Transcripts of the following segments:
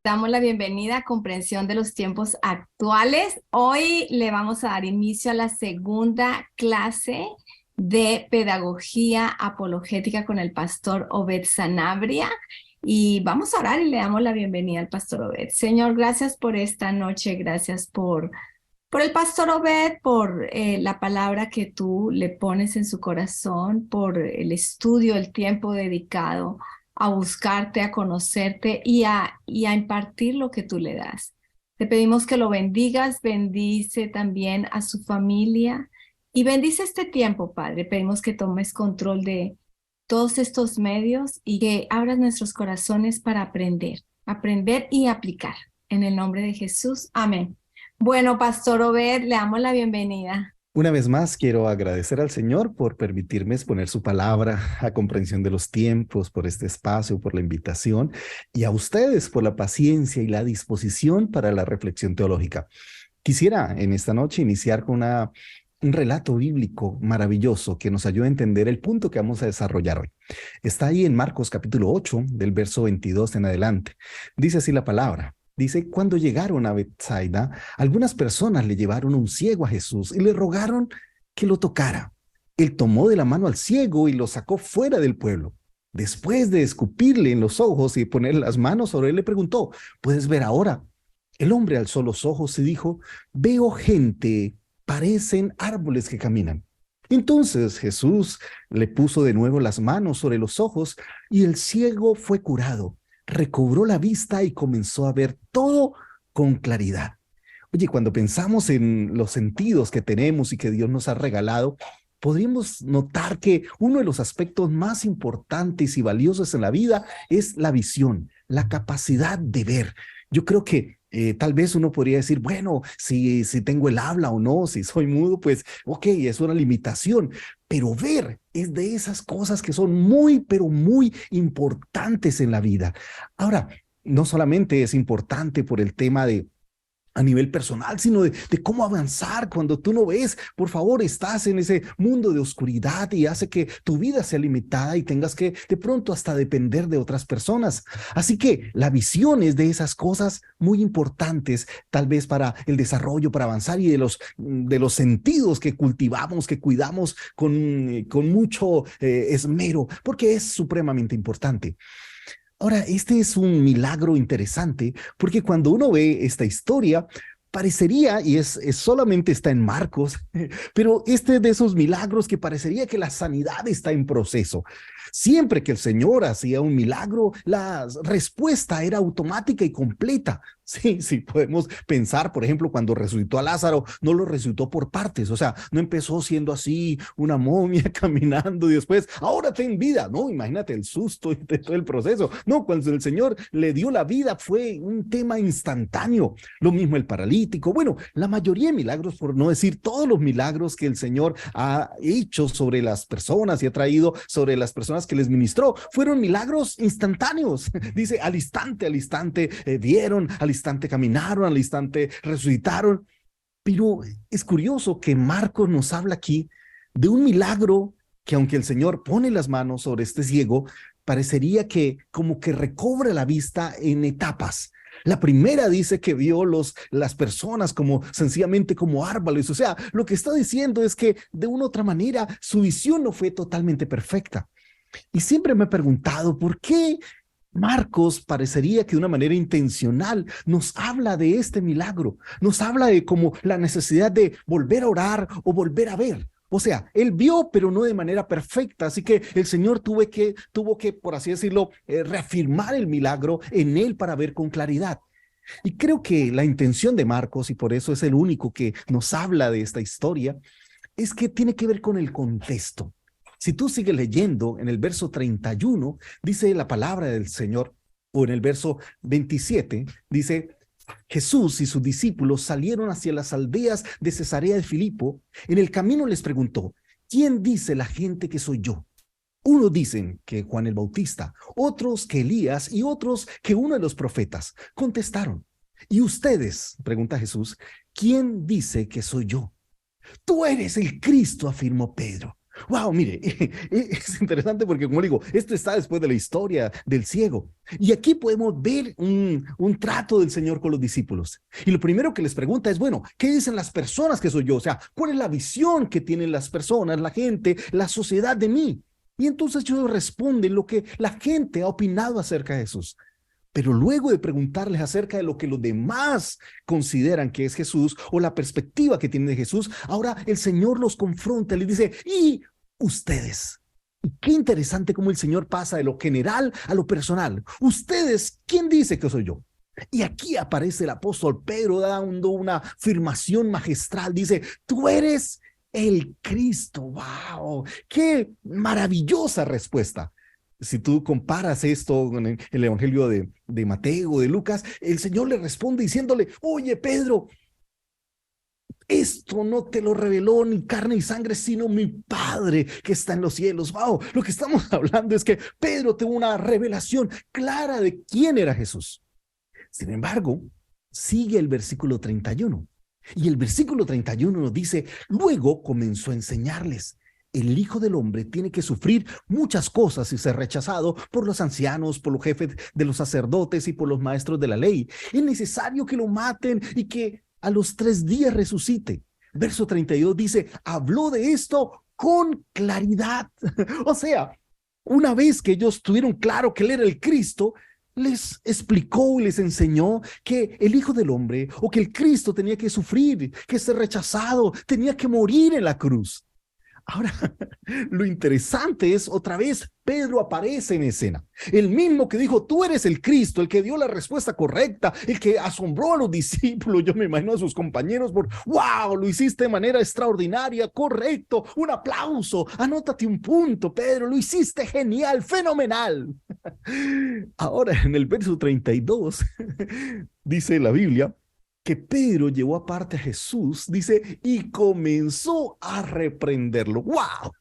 Damos la bienvenida a Comprensión de los Tiempos Actuales. Hoy le vamos a dar inicio a la segunda clase de Pedagogía Apologética con el pastor Obed Sanabria. Y vamos a orar y le damos la bienvenida al pastor Obed. Señor, gracias por esta noche, gracias por el pastor Obed, por la palabra que tú le pones en su corazón, por el estudio, el tiempo dedicado a buscarte, a conocerte y a impartir lo que tú le das. Te pedimos que lo bendigas, bendice también a su familia y bendice este tiempo, Padre. Pedimos que tomes control de todos estos medios y que abras nuestros corazones para aprender y aplicar. En el nombre de Jesús, amén. Bueno, Pastor Obed, le damos la bienvenida. Una vez más, quiero agradecer al Señor por permitirme exponer su palabra a comprensión de los tiempos, por este espacio, por la invitación, y a ustedes por la paciencia y la disposición para la reflexión teológica. Quisiera en esta noche iniciar con un relato bíblico maravilloso que nos ayuda a entender el punto que vamos a desarrollar hoy. Está ahí en Marcos capítulo 8, del verso 22 en adelante. Dice así la palabra. Dice, cuando llegaron a Betsaida, algunas personas le llevaron un ciego a Jesús y le rogaron que lo tocara. Él tomó de la mano al ciego y lo sacó fuera del pueblo. Después de escupirle en los ojos y poner las manos sobre él, le preguntó, ¿puedes ver ahora? El hombre alzó los ojos y dijo, veo gente, parecen árboles que caminan. Entonces Jesús le puso de nuevo las manos sobre los ojos y el ciego fue curado. Recobró la vista y comenzó a ver todo con claridad. Oye, cuando pensamos en los sentidos que tenemos y que Dios nos ha regalado, podríamos notar que uno de los aspectos más importantes y valiosos en la vida es la visión, la capacidad de ver. Yo creo que tal vez uno podría decir, bueno, si tengo el habla o no, si soy mudo, pues ok, es una limitación, pero ver es de esas cosas que son muy, pero muy importantes en la vida. Ahora, no solamente es importante por el tema de a nivel personal, sino de cómo avanzar cuando tú no ves. Por favor, estás en ese mundo de oscuridad y hace que tu vida sea limitada y tengas que de pronto hasta depender de otras personas. Así que la visión es de esas cosas muy importantes, tal vez para el desarrollo, para avanzar y de los sentidos que cultivamos, que cuidamos con mucho esmero, porque es supremamente importante. Ahora, este es un milagro interesante porque cuando uno ve esta historia, parecería, y solamente está en Marcos, pero este es de esos milagros que parecería que la sanidad está en proceso. Siempre que el Señor hacía un milagro, la respuesta era automática y completa. Sí, sí, podemos pensar, por ejemplo, cuando resucitó a Lázaro, no lo resucitó por partes, o sea, no empezó siendo así una momia caminando y después, ahora ten vida, no, imagínate el susto y de todo el proceso. No, cuando el Señor le dio la vida fue un tema instantáneo. Lo mismo el paralítico, bueno, la mayoría de milagros, por no decir todos los milagros que el Señor ha hecho sobre las personas y ha traído sobre las personas que les ministró, fueron milagros instantáneos. Dice, al instante, vieron, al instante caminaron, al instante resucitaron. Pero es curioso que Marcos nos habla aquí de un milagro que aunque el Señor pone las manos sobre este ciego, parecería que como que recobra la vista en etapas. La primera dice que vio las personas como sencillamente como árboles. O sea, lo que está diciendo es que de una u otra manera su visión no fue totalmente perfecta. Y siempre me he preguntado por qué Marcos parecería que de una manera intencional nos habla de este milagro, nos habla de como la necesidad de volver a orar o volver a ver. O sea, él vio, pero no de manera perfecta, así que el Señor tuvo que, por así decirlo, reafirmar el milagro en él para ver con claridad. Y creo que la intención de Marcos, y por eso es el único que nos habla de esta historia, es que tiene que ver con el contexto. Si tú sigues leyendo en el verso 31, dice la palabra del Señor, o en el verso 27, dice, Jesús y sus discípulos salieron hacia las aldeas de Cesarea de Filipo. En el camino les preguntó, ¿quién dice la gente que soy yo? Unos dicen que Juan el Bautista, otros que Elías y otros que uno de los profetas. Contestaron, ¿y ustedes? Pregunta Jesús, ¿quién dice que soy yo? Tú eres el Cristo, afirmó Pedro. Wow, mire, es interesante porque, como digo, esto está después de la historia del ciego. Y aquí podemos ver un trato del Señor con los discípulos. Y lo primero que les pregunta es, bueno, ¿qué dicen las personas que soy yo? O sea, ¿cuál es la visión que tienen las personas, la gente, la sociedad de mí? Y entonces ellos responden lo que la gente ha opinado acerca de Jesús. Pero luego de preguntarles acerca de lo que los demás consideran que es Jesús o la perspectiva que tienen de Jesús, ahora el Señor los confronta, les dice, ¿y ustedes? Y qué interesante cómo el Señor pasa de lo general a lo personal. Ustedes, ¿quién dice que soy yo? Y aquí aparece el apóstol Pedro dando una afirmación magistral. Dice, tú eres el Cristo. ¡Wow! ¡Qué maravillosa respuesta! Si tú comparas esto con el Evangelio de Mateo, de Lucas, el Señor le responde diciéndole, oye, Pedro, esto no te lo reveló ni carne y sangre, sino mi Padre que está en los cielos. Wow, lo que estamos hablando es que Pedro tuvo una revelación clara de quién era Jesús. Sin embargo, sigue el versículo 31. Y el versículo 31 nos dice, luego comenzó a enseñarles. El Hijo del Hombre tiene que sufrir muchas cosas y ser rechazado por los ancianos, por los jefes de los sacerdotes y por los maestros de la ley. Es necesario que lo maten y que a los 3 días resucite. Verso 32 dice, habló de esto con claridad. O sea, una vez que ellos tuvieron claro que él era el Cristo, les explicó y les enseñó que el Hijo del Hombre o que el Cristo tenía que sufrir, que ser rechazado, tenía que morir en la cruz. Ahora, lo interesante es, otra vez, Pedro aparece en escena. El mismo que dijo, tú eres el Cristo, el que dio la respuesta correcta, el que asombró a los discípulos, yo me imagino a sus compañeros por, wow, lo hiciste de manera extraordinaria, correcto, un aplauso, anótate un punto, Pedro, lo hiciste genial, fenomenal. Ahora, en el verso 32, dice la Biblia, que Pedro llevó aparte a Jesús, dice, y comenzó a reprenderlo. ¡Wow!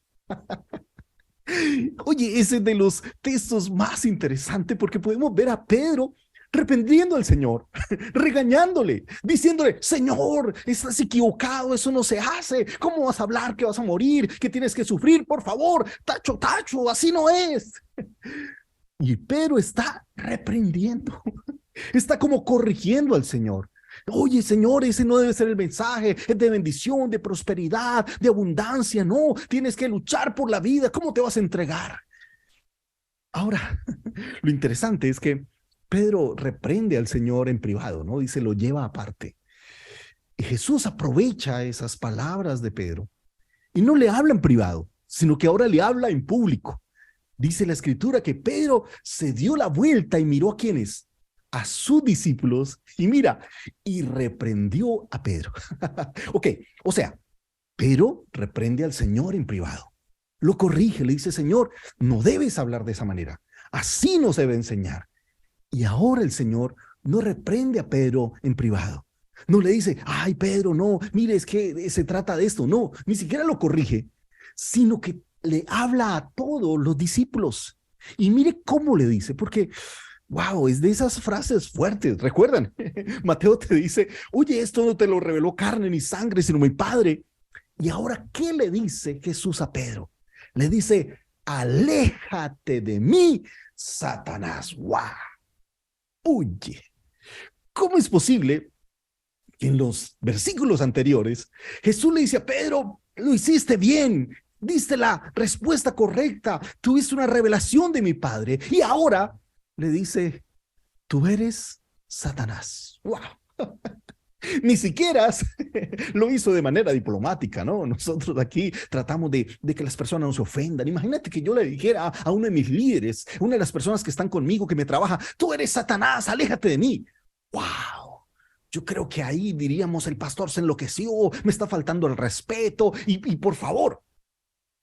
Oye, ese es de los textos más interesantes porque podemos ver a Pedro reprendiendo al Señor, regañándole, diciéndole, Señor, estás equivocado, eso no se hace. ¿Cómo vas a hablar que vas a morir, que tienes que sufrir? Por favor, tacho, tacho, así no es. Y Pedro está reprendiendo, está como corrigiendo al Señor. Oye, Señor, ese no debe ser el mensaje, es de bendición, de prosperidad, de abundancia. No, tienes que luchar por la vida. ¿Cómo te vas a entregar? Ahora, lo interesante es que Pedro reprende al Señor en privado, ¿no? Dice, lo lleva aparte. Y Jesús aprovecha esas palabras de Pedro y no le habla en privado, sino que ahora le habla en público. Dice la Escritura que Pedro se dio la vuelta y miró a quienes, a sus discípulos, y mira, y reprendió a Pedro. Ok, o sea, Pedro reprende al Señor en privado. Lo corrige, le dice, Señor, no debes hablar de esa manera. Así no se debe enseñar. Y ahora el Señor no reprende a Pedro en privado. No le dice, ay, Pedro, no, mire, es que se trata de esto. No, ni siquiera lo corrige, sino que le habla a todos los discípulos. Y mire cómo le dice, porque wow, es de esas frases fuertes. ¿Recuerdan? Mateo te dice, oye, esto no te lo reveló carne ni sangre, sino mi Padre. Y ahora, ¿qué le dice Jesús a Pedro? Le dice, aléjate de mí, Satanás. ¡Wow! Oye, ¿cómo es posible que en los versículos anteriores Jesús le dice a Pedro, lo hiciste bien, diste la respuesta correcta, tuviste una revelación de mi Padre, y ahora le dice, tú eres Satanás? ¡Wow! Ni siquiera lo hizo de manera diplomática, ¿no? Nosotros aquí tratamos de que las personas no se ofendan. Imagínate que yo le dijera a uno de mis líderes, una de las personas que están conmigo, que me trabaja, tú eres Satanás, aléjate de mí. ¡Wow! Yo creo que ahí diríamos, el pastor se enloqueció, me está faltando el respeto y por favor,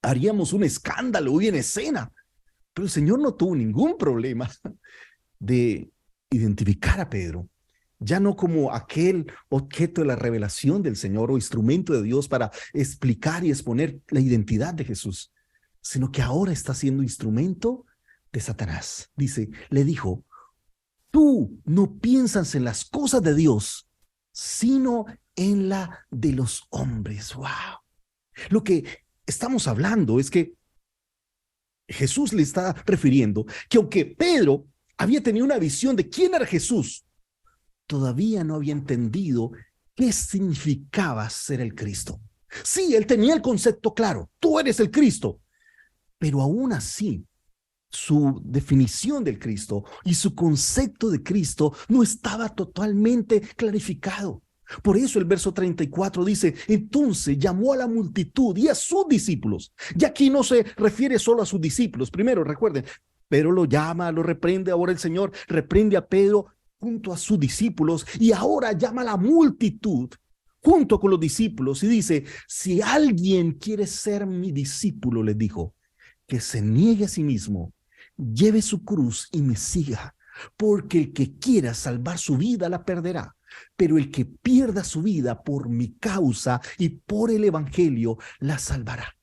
haríamos un escándalo hoy en escena. Pero el Señor no tuvo ningún problema de identificar a Pedro, ya no como aquel objeto de la revelación del Señor o instrumento de Dios para explicar y exponer la identidad de Jesús, sino que ahora está siendo instrumento de Satanás. Dice, le dijo, tú no piensas en las cosas de Dios, sino en la de los hombres. ¡Wow! Lo que estamos hablando es que Jesús le está refiriendo que aunque Pedro había tenido una visión de quién era Jesús, todavía no había entendido qué significaba ser el Cristo. Sí, él tenía el concepto claro, tú eres el Cristo, pero aún así su definición del Cristo y su concepto de Cristo no estaba totalmente clarificado. Por eso el verso 34 dice, entonces llamó a la multitud y a sus discípulos. Y aquí no se refiere solo a sus discípulos. Primero, recuerden, Pedro lo llama, lo reprende. Ahora el Señor reprende a Pedro junto a sus discípulos y ahora llama a la multitud junto con los discípulos y dice, si alguien quiere ser mi discípulo, les dijo, que se niegue a sí mismo, lleve su cruz y me siga, porque el que quiera salvar su vida la perderá, pero el que pierda su vida por mi causa y por el evangelio la salvará.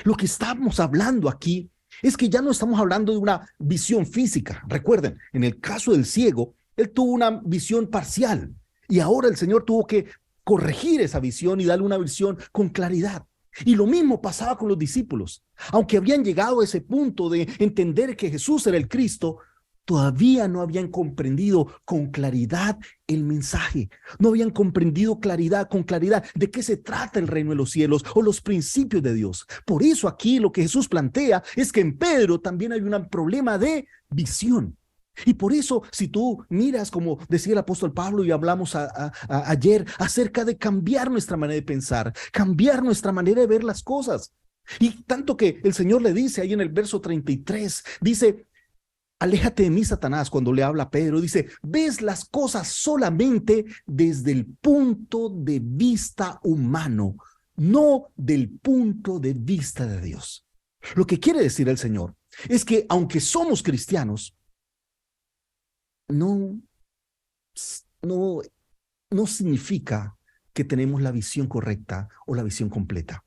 Lo que estamos hablando aquí es que ya no estamos hablando de una visión física. Recuerden, en el caso del ciego, él tuvo una visión parcial y ahora el Señor tuvo que corregir esa visión y darle una visión con claridad. Y lo mismo pasaba con los discípulos. Aunque habían llegado a ese punto de entender que Jesús era el Cristo, todavía no habían comprendido con claridad el mensaje. No habían comprendido con claridad de qué se trata el reino de los cielos o los principios de Dios. Por eso aquí lo que Jesús plantea es que en Pedro también hay un problema de visión. Y por eso, si tú miras, como decía el apóstol Pablo y hablamos ayer, acerca de cambiar nuestra manera de pensar, cambiar nuestra manera de ver las cosas. Y tanto que el Señor le dice ahí en el verso 33, dice, aléjate de mí, Satanás, cuando le habla a Pedro, dice, ves las cosas solamente desde el punto de vista humano, no del punto de vista de Dios. Lo que quiere decir el Señor es que aunque somos cristianos, no, no, no significa que tenemos la visión correcta o la visión completa.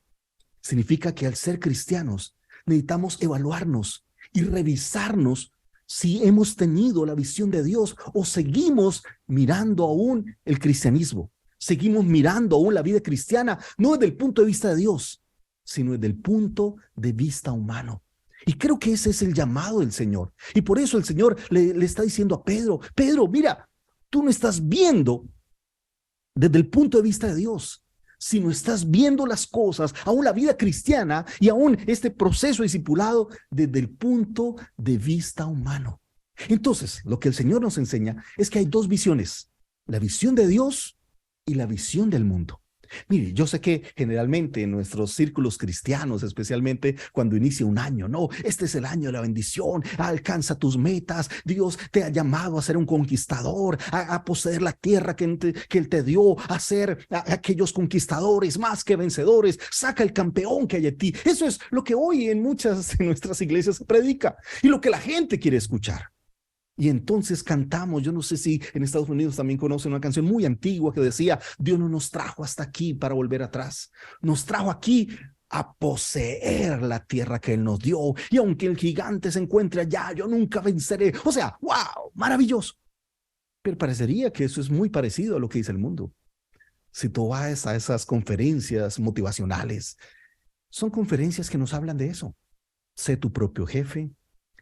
Significa que al ser cristianos necesitamos evaluarnos y revisarnos si hemos tenido la visión de Dios o seguimos mirando aún el cristianismo. Seguimos mirando aún la vida cristiana, no desde el punto de vista de Dios, sino desde el punto de vista humano. Y creo que ese es el llamado del Señor. Y por eso el Señor le está diciendo a Pedro, Pedro, mira, tú no estás viendo desde el punto de vista de Dios, sino estás viendo las cosas, aún la vida cristiana y aún este proceso discipulado desde el punto de vista humano. Entonces, lo que el Señor nos enseña es que hay dos visiones, la visión de Dios y la visión del mundo. Mire, yo sé que generalmente en nuestros círculos cristianos, especialmente cuando inicia un año, no, este es el año de la bendición, alcanza tus metas, Dios te ha llamado a ser un conquistador, a poseer la tierra que Él te dio, a ser aquellos conquistadores más que vencedores, saca el campeón que hay en ti. Eso es lo que hoy en muchas de nuestras iglesias se predica y lo que la gente quiere escuchar. Y entonces cantamos, yo no sé si en Estados Unidos también conocen una canción muy antigua que decía, Dios no nos trajo hasta aquí para volver atrás, nos trajo aquí a poseer la tierra que Él nos dio, y aunque el gigante se encuentre allá, yo nunca venceré. O sea, wow, maravilloso. Pero parecería que eso es muy parecido a lo que dice el mundo. Si tú vas a esas conferencias motivacionales, son conferencias que nos hablan de eso. Sé tu propio jefe,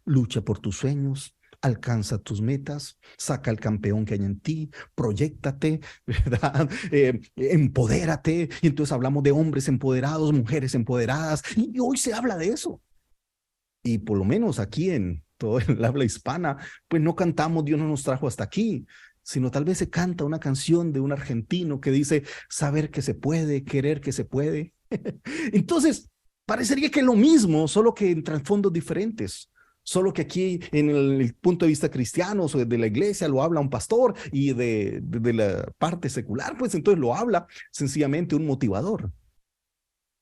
lucha por tus sueños, alcanza tus metas, saca el campeón que hay en ti, proyéctate, ¿verdad? Empodérate. Y entonces hablamos de hombres empoderados, mujeres empoderadas, y hoy se habla de eso. Y por lo menos aquí en todo el habla hispana, pues no cantamos Dios no nos trajo hasta aquí, sino tal vez se canta una canción de un argentino que dice saber que se puede, querer que se puede. Entonces, parecería que es lo mismo, solo que en trasfondos diferentes. Solo que aquí en el punto de vista cristiano o de la iglesia lo habla un pastor y de la parte secular, pues entonces lo habla sencillamente un motivador.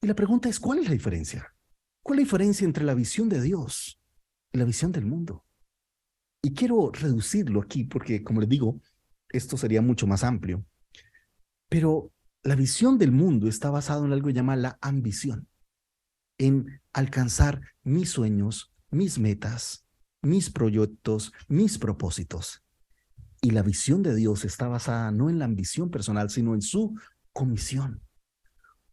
Y la pregunta es, ¿cuál es la diferencia? ¿Cuál es la diferencia entre la visión de Dios y la visión del mundo? Y quiero reducirlo aquí porque, como les digo, esto sería mucho más amplio. Pero la visión del mundo está basada en algo llamado la ambición, en alcanzar mis sueños, mis metas, mis proyectos, mis propósitos. Y la visión de Dios está basada no en la ambición personal, sino en su comisión.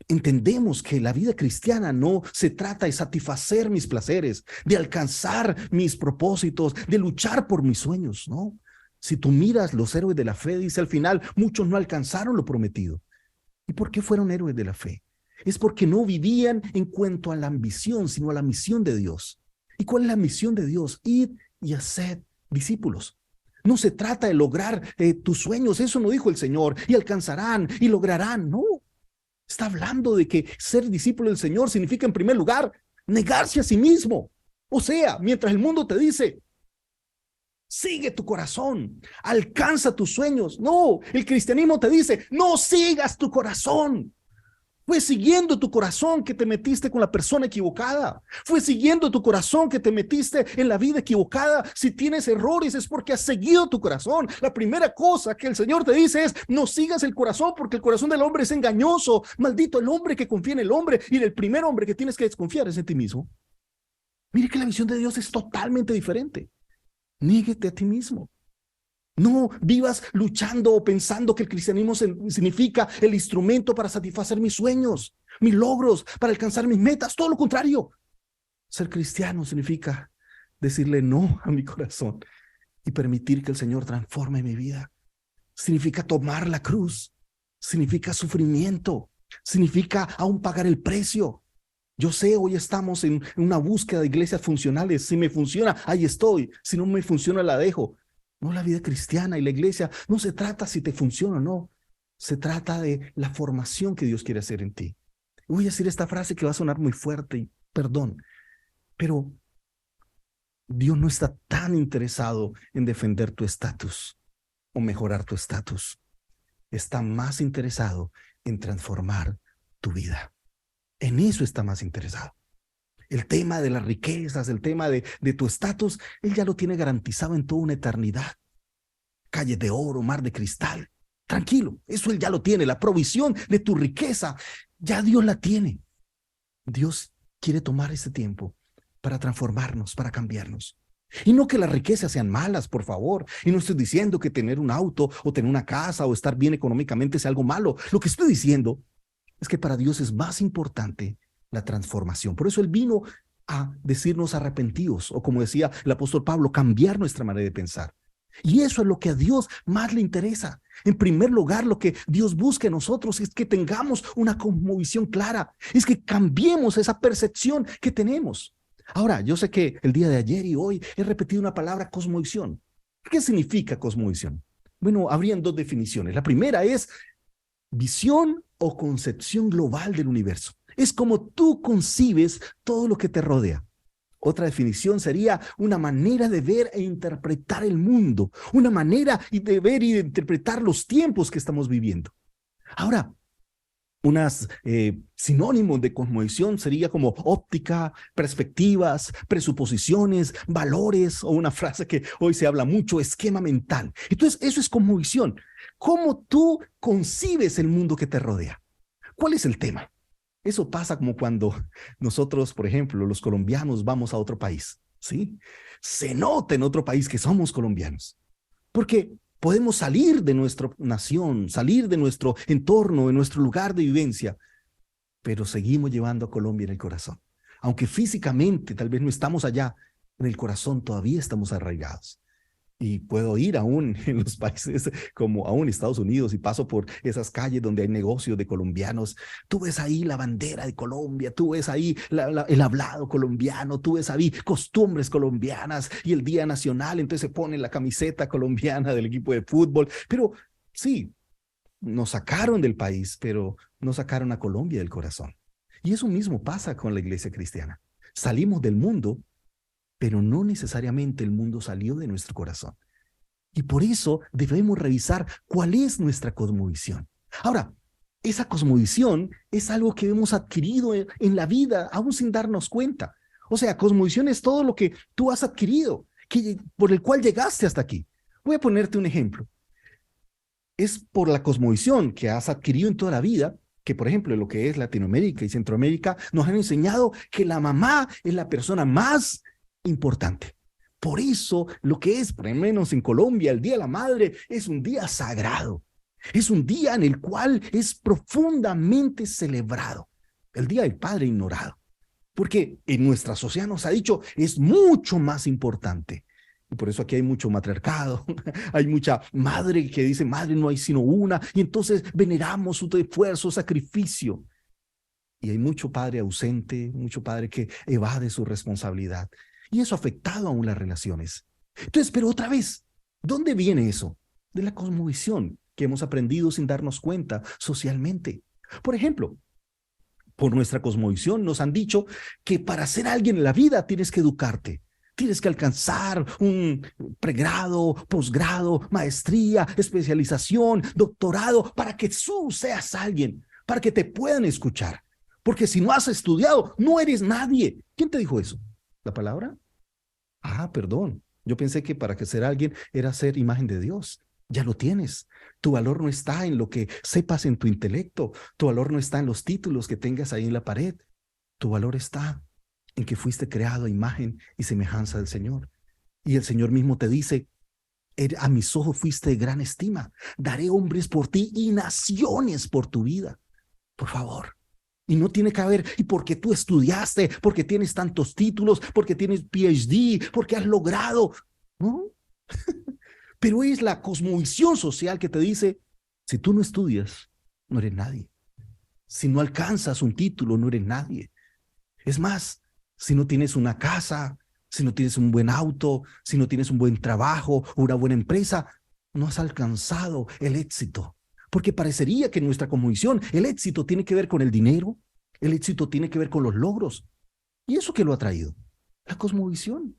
entendemos que la vida cristiana no se trata de satisfacer mis placeres, de alcanzar mis propósitos, de luchar por mis sueños, ¿no? Si tú miras los héroes de la fe, dice al final, muchos no alcanzaron lo prometido. ¿Y por qué fueron héroes de la fe? Es porque no vivían en cuanto a la ambición, sino a la misión de Dios. ¿Y cuál es la misión de Dios? Id y haced discípulos. No se trata de lograr tus sueños, eso no dijo el Señor, y alcanzarán y lograrán, no. Está hablando de que ser discípulo del Señor significa, en primer lugar, negarse a sí mismo. O sea, mientras el mundo te dice, sigue tu corazón, alcanza tus sueños. No, el cristianismo te dice, no sigas tu corazón. Fue siguiendo tu corazón que te metiste con la persona equivocada. Fue siguiendo tu corazón que te metiste en la vida equivocada. Si tienes errores es porque has seguido tu corazón. La primera cosa que el Señor te dice es, no sigas el corazón, porque el corazón del hombre es engañoso. Maldito el hombre que confía en el hombre, y el primer hombre que tienes que desconfiar es en ti mismo. Mire que la visión de Dios es totalmente diferente. Niéguete a ti mismo. No vivas luchando o pensando que el cristianismo significa el instrumento para satisfacer mis sueños, mis logros, para alcanzar mis metas. Todo lo contrario. Ser cristiano significa decirle no a mi corazón y permitir que el Señor transforme mi vida. Significa tomar la cruz. Significa sufrimiento. Significa aún pagar el precio. Yo sé, hoy estamos en una búsqueda de iglesias funcionales. Si me funciona, ahí estoy. Si no me funciona, la dejo. No, la vida cristiana y la iglesia no se trata si te funciona o no. Se trata de la formación que Dios quiere hacer en ti. Voy a decir esta frase que va a sonar muy fuerte y perdón, pero Dios no está tan interesado en defender tu estatus o mejorar tu estatus. Está más interesado en transformar tu vida. En eso está más interesado. El tema de las riquezas, el tema de tu estatus, Él ya lo tiene garantizado en toda una eternidad. Calles de oro, mar de cristal. Tranquilo, eso Él ya lo tiene. La provisión de tu riqueza, ya Dios la tiene. Dios quiere tomar ese tiempo para transformarnos, para cambiarnos. Y no que las riquezas sean malas, por favor. Y no estoy diciendo que tener un auto o tener una casa o estar bien económicamente sea algo malo. Lo que estoy diciendo es que para Dios es más importante la transformación. Por eso Él vino a decirnos arrepentidos, o como decía el apóstol Pablo, cambiar nuestra manera de pensar. Y eso es lo que a Dios más le interesa. En primer lugar, lo que Dios busca en nosotros es que tengamos una cosmovisión clara, es que cambiemos esa percepción que tenemos. Ahora, yo sé que el día de ayer y hoy he repetido una palabra, cosmovisión. ¿Qué significa cosmovisión? Bueno, habrían dos definiciones. La primera es visión o concepción global del universo. Es como tú concibes todo lo que te rodea. Otra definición sería una manera de ver e interpretar el mundo, una manera de ver y de interpretar los tiempos que estamos viviendo. Ahora, unas sinónimos de cosmovisión sería como óptica, perspectivas, presuposiciones, valores, o una frase que hoy se habla mucho, esquema mental. Entonces, eso es cosmovisión. ¿Cómo tú concibes el mundo que te rodea? ¿Cuál es el tema? Eso pasa como cuando nosotros, por ejemplo, los colombianos vamos a otro país, ¿sí? Se nota en otro país que somos colombianos, porque podemos salir de nuestra nación, salir de nuestro entorno, de nuestro lugar de vivencia, pero seguimos llevando a Colombia en el corazón. Aunque físicamente tal vez no estamos allá, en el corazón todavía estamos arraigados. Y puedo ir aún en los países como aún Estados Unidos y paso por esas calles donde hay negocios de colombianos. Tú ves ahí la bandera de Colombia, tú ves ahí el hablado colombiano, tú ves ahí costumbres colombianas y el Día Nacional, entonces se pone la camiseta colombiana del equipo de fútbol. Pero sí, nos sacaron del país, pero no sacaron a Colombia del corazón. Y eso mismo pasa con la iglesia cristiana. Salimos del mundo, pero no necesariamente el mundo salió de nuestro corazón. Y por eso debemos revisar cuál es nuestra cosmovisión. Ahora, esa cosmovisión es algo que hemos adquirido en la vida, aún sin darnos cuenta. O sea, cosmovisión es todo lo que tú has adquirido, por el cual llegaste hasta aquí. Voy a ponerte un ejemplo. Es por la cosmovisión que has adquirido en toda la vida, que por ejemplo en lo que es Latinoamérica y Centroamérica, nos han enseñado que la mamá es la persona más importante. Por eso lo que es, por lo menos en Colombia, el Día de la Madre es un día sagrado. Es un día en el cual es profundamente celebrado. El Día del Padre ignorado. Porque en nuestra sociedad nos ha dicho es mucho más importante. Y por eso aquí hay mucho matriarcado, hay mucha madre que dice, madre no hay sino una, y entonces veneramos su esfuerzo, sacrificio. Y hay mucho padre ausente, mucho padre que evade su responsabilidad. Y eso ha afectado aún las relaciones. Entonces, pero otra vez, ¿dónde viene eso? De la cosmovisión que hemos aprendido sin darnos cuenta socialmente. Por ejemplo, por nuestra cosmovisión nos han dicho que para ser alguien en la vida tienes que educarte. Tienes que alcanzar un pregrado, posgrado, maestría, especialización, doctorado, para que tú seas alguien, para que te puedan escuchar. Porque si no has estudiado, no eres nadie. ¿Quién te dijo eso? ¿La palabra? Ah, perdón. Yo pensé que para que ser alguien era ser imagen de Dios. Ya lo tienes. Tu valor no está en lo que sepas en tu intelecto. Tu valor no está en los títulos que tengas ahí en la pared. Tu valor está en que fuiste creado a imagen y semejanza del Señor. Y el Señor mismo te dice, a mis ojos fuiste de gran estima. Daré hombres por ti y naciones por tu vida. Por favor. Y no tiene que haber, y porque tú estudiaste, porque tienes tantos títulos, porque tienes PhD, porque has logrado. ¿No? Pero es la cosmovisión social que te dice, si tú no estudias, no eres nadie. Si no alcanzas un título, no eres nadie. Es más, si no tienes una casa, si no tienes un buen auto, si no tienes un buen trabajo o una buena empresa, no has alcanzado el éxito. Porque parecería que en nuestra cosmovisión el éxito tiene que ver con el dinero, el éxito tiene que ver con los logros. ¿Y eso qué lo ha traído? La cosmovisión.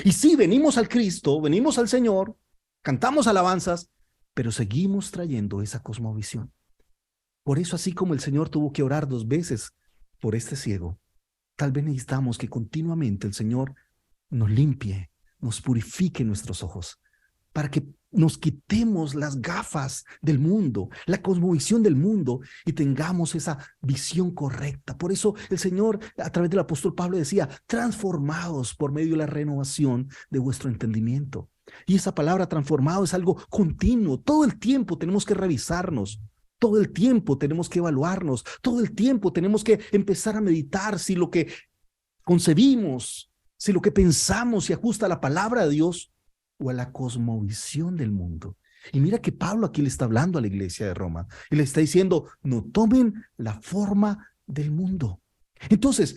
Y sí, venimos al Cristo, venimos al Señor, cantamos alabanzas, pero seguimos trayendo esa cosmovisión. Por eso, así como el Señor tuvo que orar 2 veces por este ciego, tal vez necesitamos que continuamente el Señor nos limpie, nos purifique nuestros ojos, para que nos quitemos las gafas del mundo, la cosmovisión del mundo y tengamos esa visión correcta. Por eso el Señor, a través del apóstol Pablo, decía, transformados por medio de la renovación de vuestro entendimiento. Y esa palabra transformado es algo continuo. Todo el tiempo tenemos que revisarnos. Todo el tiempo tenemos que evaluarnos. Todo el tiempo tenemos que empezar a meditar si lo que concebimos, si lo que pensamos se ajusta a la palabra de Dios o a la cosmovisión del mundo. Y mira que Pablo aquí le está hablando a la iglesia de Roma y le está diciendo, no tomen la forma del mundo. Entonces,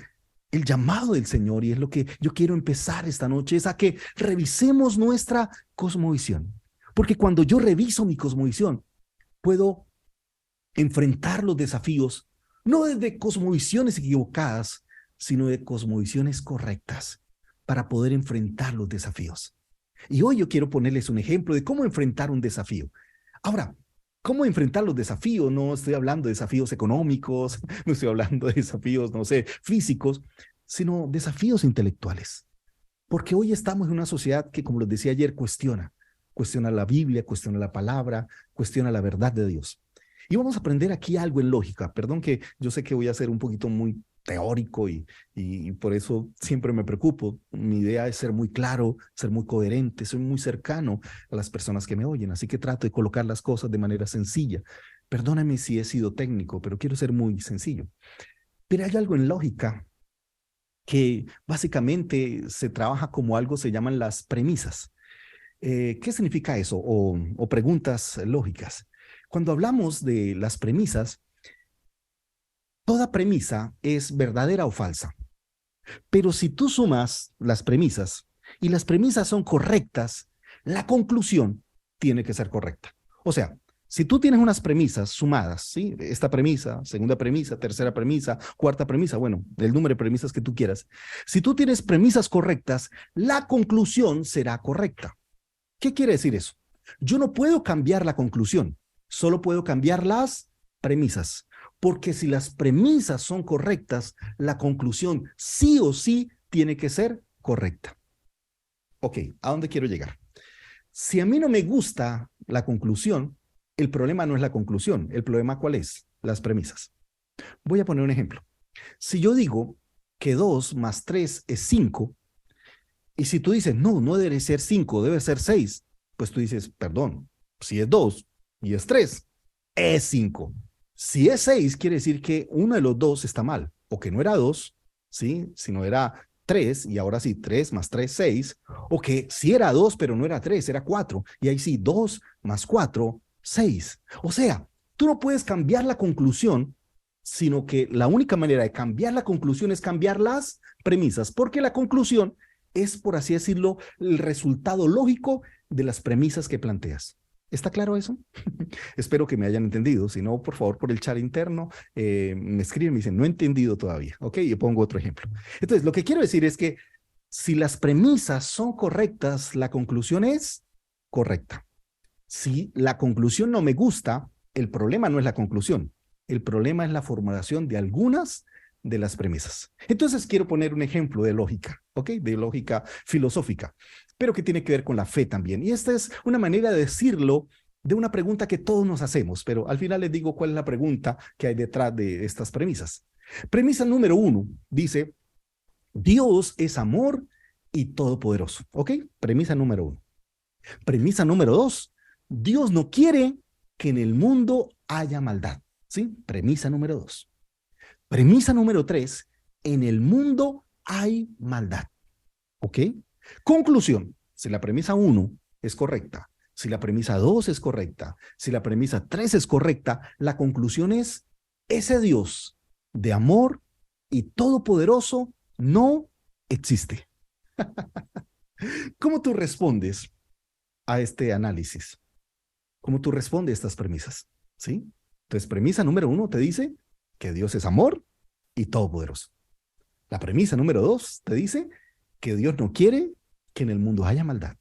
el llamado del Señor, y es lo que yo quiero empezar esta noche, es a que revisemos nuestra cosmovisión. Porque cuando yo reviso mi cosmovisión, puedo enfrentar los desafíos, no desde cosmovisiones equivocadas, sino de cosmovisiones correctas para poder enfrentar los desafíos. Y hoy yo quiero ponerles un ejemplo de cómo enfrentar un desafío. Ahora, ¿cómo enfrentar los desafíos? No estoy hablando de desafíos económicos, no estoy hablando de desafíos, no sé, físicos, sino desafíos intelectuales. Porque hoy estamos en una sociedad que, como les decía ayer, cuestiona la Biblia, cuestiona la palabra, cuestiona la verdad de Dios. Y vamos a aprender aquí algo en lógica. Perdón que yo sé que voy a ser un poquito muy teórico y por eso siempre me preocupo. Mi idea es ser muy claro, ser muy coherente, ser muy cercano a las personas que me oyen. Así que trato de colocar las cosas de manera sencilla. Perdóname si he sido técnico, pero quiero ser muy sencillo. Pero hay algo en lógica que básicamente se trabaja como algo se llaman las premisas. ¿Qué significa eso? O preguntas lógicas. Cuando hablamos de las premisas, toda premisa es verdadera o falsa. Pero si tú sumas las premisas y las premisas son correctas, la conclusión tiene que ser correcta. O sea, si tú tienes unas premisas sumadas, ¿sí? Esta premisa, segunda premisa, tercera premisa, cuarta premisa, bueno, el número de premisas que tú quieras. Si tú tienes premisas correctas, la conclusión será correcta. ¿Qué quiere decir eso? Yo no puedo cambiar la conclusión, solo puedo cambiar las premisas. Porque si las premisas son correctas, la conclusión sí o sí tiene que ser correcta. Ok, ¿a dónde quiero llegar? Si a mí no me gusta la conclusión, el problema no es la conclusión. ¿El problema cuál es? Las premisas. Voy a poner un ejemplo. Si yo digo que 2 más 3 es 5, y si tú dices, no debe ser 5, debe ser 6, pues tú dices, perdón, si es 2 y es 3, es 5. Si es 6, quiere decir que uno de los dos está mal, o que no era 2, ¿sí? Sino era 3, y ahora sí, 3 más 3, 6, o que sí era 2, pero no era 3, era 4, y ahí sí, 2 más 4, 6. O sea, tú no puedes cambiar la conclusión, sino que la única manera de cambiar la conclusión es cambiar las premisas, porque la conclusión es, por así decirlo, el resultado lógico de las premisas que planteas. ¿Está claro eso? Espero que me hayan entendido. Si no, por favor, por el chat interno, me escriben y me dicen, no he entendido todavía. Ok, y pongo otro ejemplo. Entonces, lo que quiero decir es que si las premisas son correctas, la conclusión es correcta. Si la conclusión no me gusta, el problema no es la conclusión. El problema es la formulación de algunas de las premisas. Entonces, quiero poner un ejemplo de lógica, ¿ok? De lógica filosófica, pero que tiene que ver con la fe también. Y esta es una manera de decirlo de una pregunta que todos nos hacemos, pero al final les digo cuál es la pregunta que hay detrás de estas premisas. Premisa número 1 dice, Dios es amor y todopoderoso, ¿ok? Premisa número 1. Premisa número 2, Dios no quiere que en el mundo haya maldad, ¿sí? Premisa número 2. Premisa número 3, en el mundo hay maldad, ¿ok? Conclusión, si la premisa 1 es correcta, si la premisa 2 es correcta, si la premisa 3 es correcta, la conclusión es, ese Dios de amor y todopoderoso no existe. ¿Cómo tú respondes a este análisis? ¿Cómo tú respondes a estas premisas? ¿Sí? Entonces, premisa número 1 te dice que Dios es amor y todopoderoso. La premisa número 2 te dice que Dios no quiere que en el mundo haya maldad.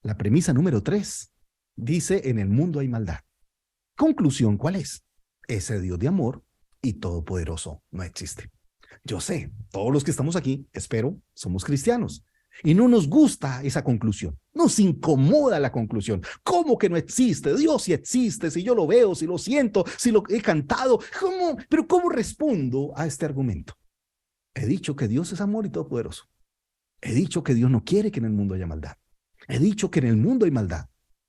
La premisa número 3 dice en el mundo hay maldad. Conclusión, ¿cuál es? Ese Dios de amor y todopoderoso no existe. Yo sé, todos los que estamos aquí, espero, somos cristianos. Y no nos gusta esa conclusión. Nos incomoda la conclusión. ¿Cómo que no existe? Dios sí existe, si yo lo veo, si lo siento, si lo he cantado. ¿Cómo? Pero ¿cómo respondo a este argumento? He dicho que Dios es amor y todopoderoso. He dicho que Dios no quiere que en el mundo haya maldad. He dicho que en el mundo hay maldad.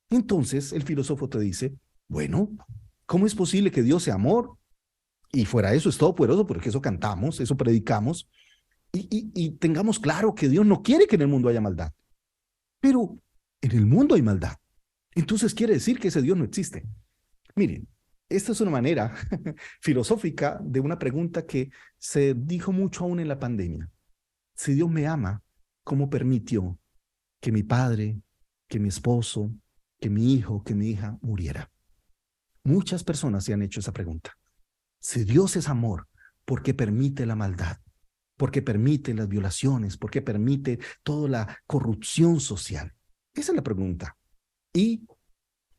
Entonces el filósofo te dice, bueno, ¿cómo es posible que Dios sea amor? Y fuera eso es todopoderoso, porque eso cantamos, eso predicamos. Y tengamos claro que Dios no quiere que en el mundo haya maldad. Pero en el mundo hay maldad. Entonces quiere decir que ese Dios no existe. Miren, esta es una manera filosófica de una pregunta que se dijo mucho aún en la pandemia. Si Dios me ama, ¿cómo permitió que mi padre, que mi esposo, que mi hijo, que mi hija muriera? Muchas personas se han hecho esa pregunta. Si Dios es amor, ¿por qué permite la maldad? ¿Por qué permite las violaciones? ¿Por qué permite toda la corrupción social? Esa es la pregunta. Y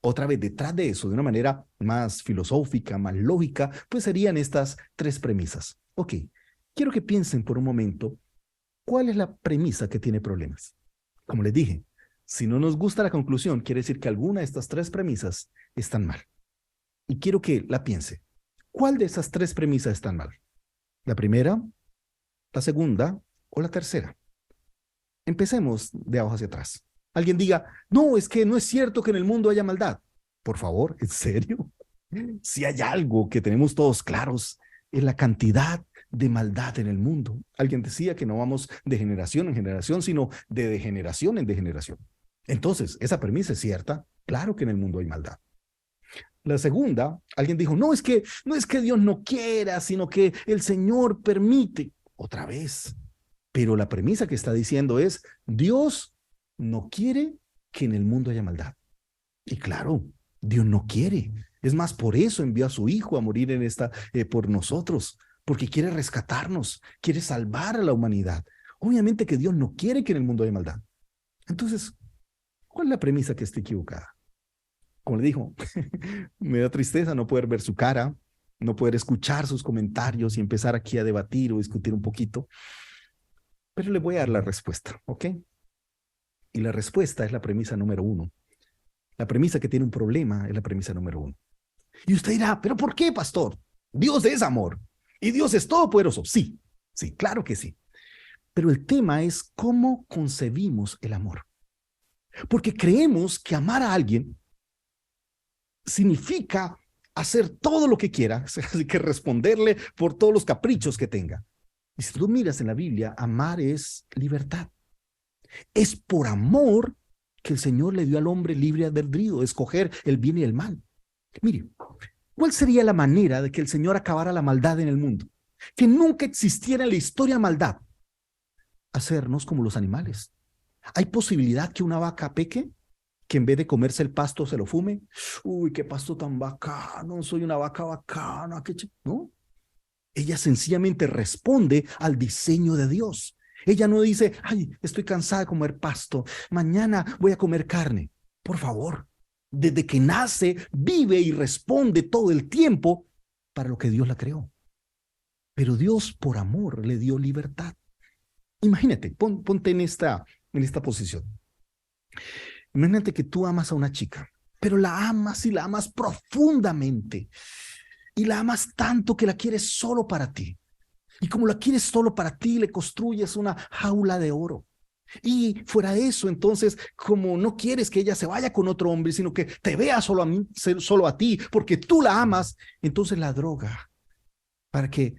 otra vez, detrás de eso, de una manera más filosófica, más lógica, pues serían estas 3 premisas. Ok, quiero que piensen por un momento, ¿cuál es la premisa que tiene problemas? Como les dije, si no nos gusta la conclusión, quiere decir que alguna de estas 3 premisas están mal. Y quiero que la piense. ¿Cuál de esas 3 premisas están mal? ¿La primera, la segunda o la tercera? Empecemos de abajo hacia atrás. Alguien diga, no, es que no es cierto que en el mundo haya maldad. Por favor, ¿en serio? Si hay algo que tenemos todos claros, es la cantidad de maldad en el mundo. Alguien decía que no vamos de generación en generación, sino de degeneración en degeneración. Entonces, esa premisa es cierta. Claro que en el mundo hay maldad. La segunda, alguien dijo, no es que Dios no quiera, sino que el Señor permite. Otra vez. Pero la premisa que está diciendo es, Dios no quiere que en el mundo haya maldad. Y claro, Dios no quiere. Es más, por eso envió a su Hijo a morir por nosotros, porque quiere rescatarnos, quiere salvar a la humanidad. Obviamente que Dios no quiere que en el mundo haya maldad. Entonces, ¿cuál es la premisa que está equivocada? Como le dijo, me da tristeza no poder ver su cara, no poder escuchar sus comentarios y empezar aquí a debatir o discutir un poquito. Pero le voy a dar la respuesta, ¿ok? Y la respuesta es la premisa número 1. La premisa que tiene un problema es la premisa número 1. Y usted dirá, ¿pero por qué, pastor? Dios es amor y Dios es todopoderoso. Sí, sí, claro que sí. Pero el tema es cómo concebimos el amor. Porque creemos que amar a alguien significa hacer todo lo que quiera, así que responderle por todos los caprichos que tenga. Y si tú miras en la Biblia, amar es libertad. Es por amor que el Señor le dio al hombre libre albedrío de escoger el bien y el mal. Mire, ¿cuál sería la manera de que el Señor acabara la maldad en el mundo? Que nunca existiera en la historia maldad. Hacernos como los animales. ¿Hay posibilidad que una vaca peque? Que en vez de comerse el pasto se lo fume. Uy, qué pasto tan bacano, soy una vaca bacana. ¿No? Ella sencillamente responde al diseño de Dios. Ella no dice, ay, estoy cansada de comer pasto, mañana voy a comer carne. Por favor, desde que nace, vive y responde todo el tiempo para lo que Dios la creó. Pero Dios, por amor, le dio libertad. Imagínate, ponte en esta posición. Imagínate que tú amas a una chica, pero la amas y la amas profundamente. Y la amas tanto que la quieres solo para ti. Y como la quieres solo para ti, le construyes una jaula de oro. Y fuera de eso, entonces, como no quieres que ella se vaya con otro hombre, sino que te vea solo a ti, porque tú la amas, entonces la droga para que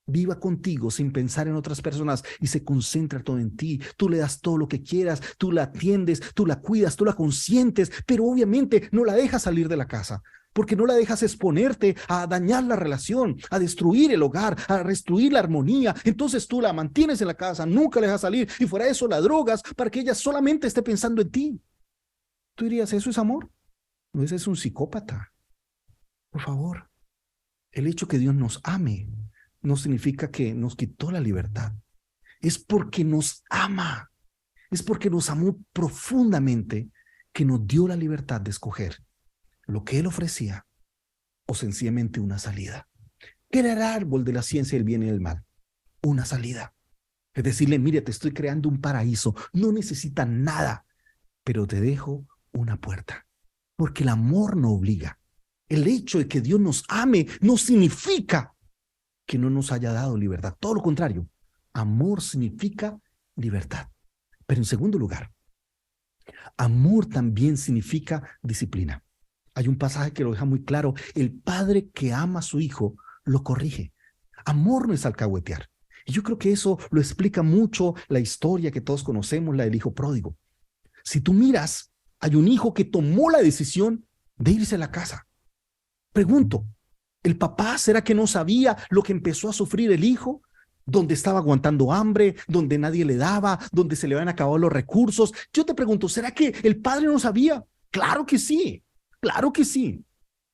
viva contigo sin pensar en otras personas y se concentra todo en ti. Tú le das todo lo que quieras, tú la atiendes, tú la cuidas, tú la consientes, pero obviamente no la dejas salir de la casa, porque no la dejas exponerte a dañar la relación, a destruir el hogar, a destruir la armonía. Entonces tú la mantienes en la casa, nunca la dejas salir y fuera de eso la drogas para que ella solamente esté pensando en ti. Tú dirías, ¿eso es amor? No, ese es un psicópata. Por favor, el hecho que Dios nos ame no significa que nos quitó la libertad. Es porque nos ama. Es porque nos amó profundamente que nos dio la libertad de escoger lo que Él ofrecía o sencillamente una salida. ¿Qué era el árbol de la ciencia del bien y del mal? Una salida. Es decirle, mire, te estoy creando un paraíso. No necesitas nada, pero te dejo una puerta. Porque el amor no obliga. El hecho de que Dios nos ame no significa que no nos haya dado libertad. Todo lo contrario, amor significa libertad. Pero en segundo lugar, amor también significa disciplina. Hay un pasaje que lo deja muy claro. El padre que ama a su hijo lo corrige. Amor no es alcahuetear. Y yo creo que eso lo explica mucho la historia que todos conocemos, la del hijo pródigo. Si tú miras, hay un hijo que tomó la decisión de irse a la casa. Pregunto, ¿el papá será que no sabía lo que empezó a sufrir el hijo? Donde estaba aguantando hambre, donde nadie le daba, donde se le habían acabado los recursos. Yo te pregunto, ¿será que el padre no sabía? Claro que sí, claro que sí.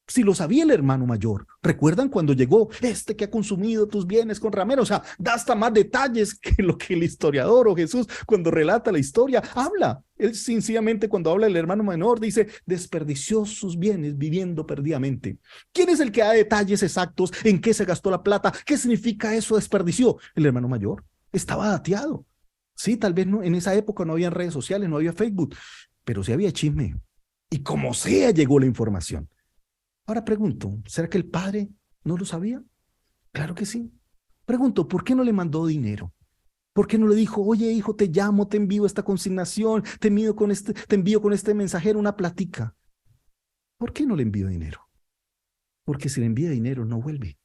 Si lo sabía el hermano mayor. ¿Recuerdan cuando llegó este que ha consumido tus bienes con ramero? O sea, da hasta más detalles que lo que el historiador o Jesús cuando relata la historia habla. Él sencillamente cuando habla del hermano menor dice, desperdició sus bienes viviendo perdidamente. ¿Quién es el que da detalles exactos en qué se gastó la plata? ¿Qué significa eso desperdició? El hermano mayor. Estaba dateado. Sí, tal vez no, en esa época no había redes sociales, no había Facebook, pero sí había chisme. Y como sea llegó la información. Ahora pregunto, ¿será que el padre no lo sabía? Claro que sí. Pregunto, ¿por qué no le mandó dinero? ¿Por qué no le dijo, oye hijo, te llamo, te envío esta consignación, te envío con este mensajero una platica? ¿Por qué no le envió dinero? Porque si le envía dinero no vuelve.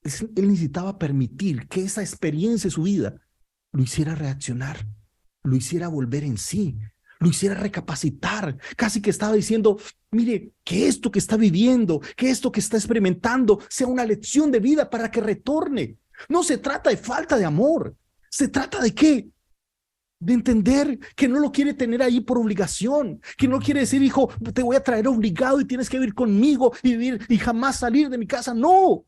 Él necesitaba permitir que esa experiencia de su vida lo hiciera reaccionar, lo hiciera volver en sí, lo hiciera recapacitar. Casi que estaba diciendo, mire, que esto que está viviendo, que esto que está experimentando sea una lección de vida para que retorne. No se trata de falta de amor. ¿Se trata de qué? De entender que no lo quiere tener ahí por obligación, que no quiere decir, hijo, te voy a traer obligado y tienes que vivir conmigo y vivir y jamás salir de mi casa. No,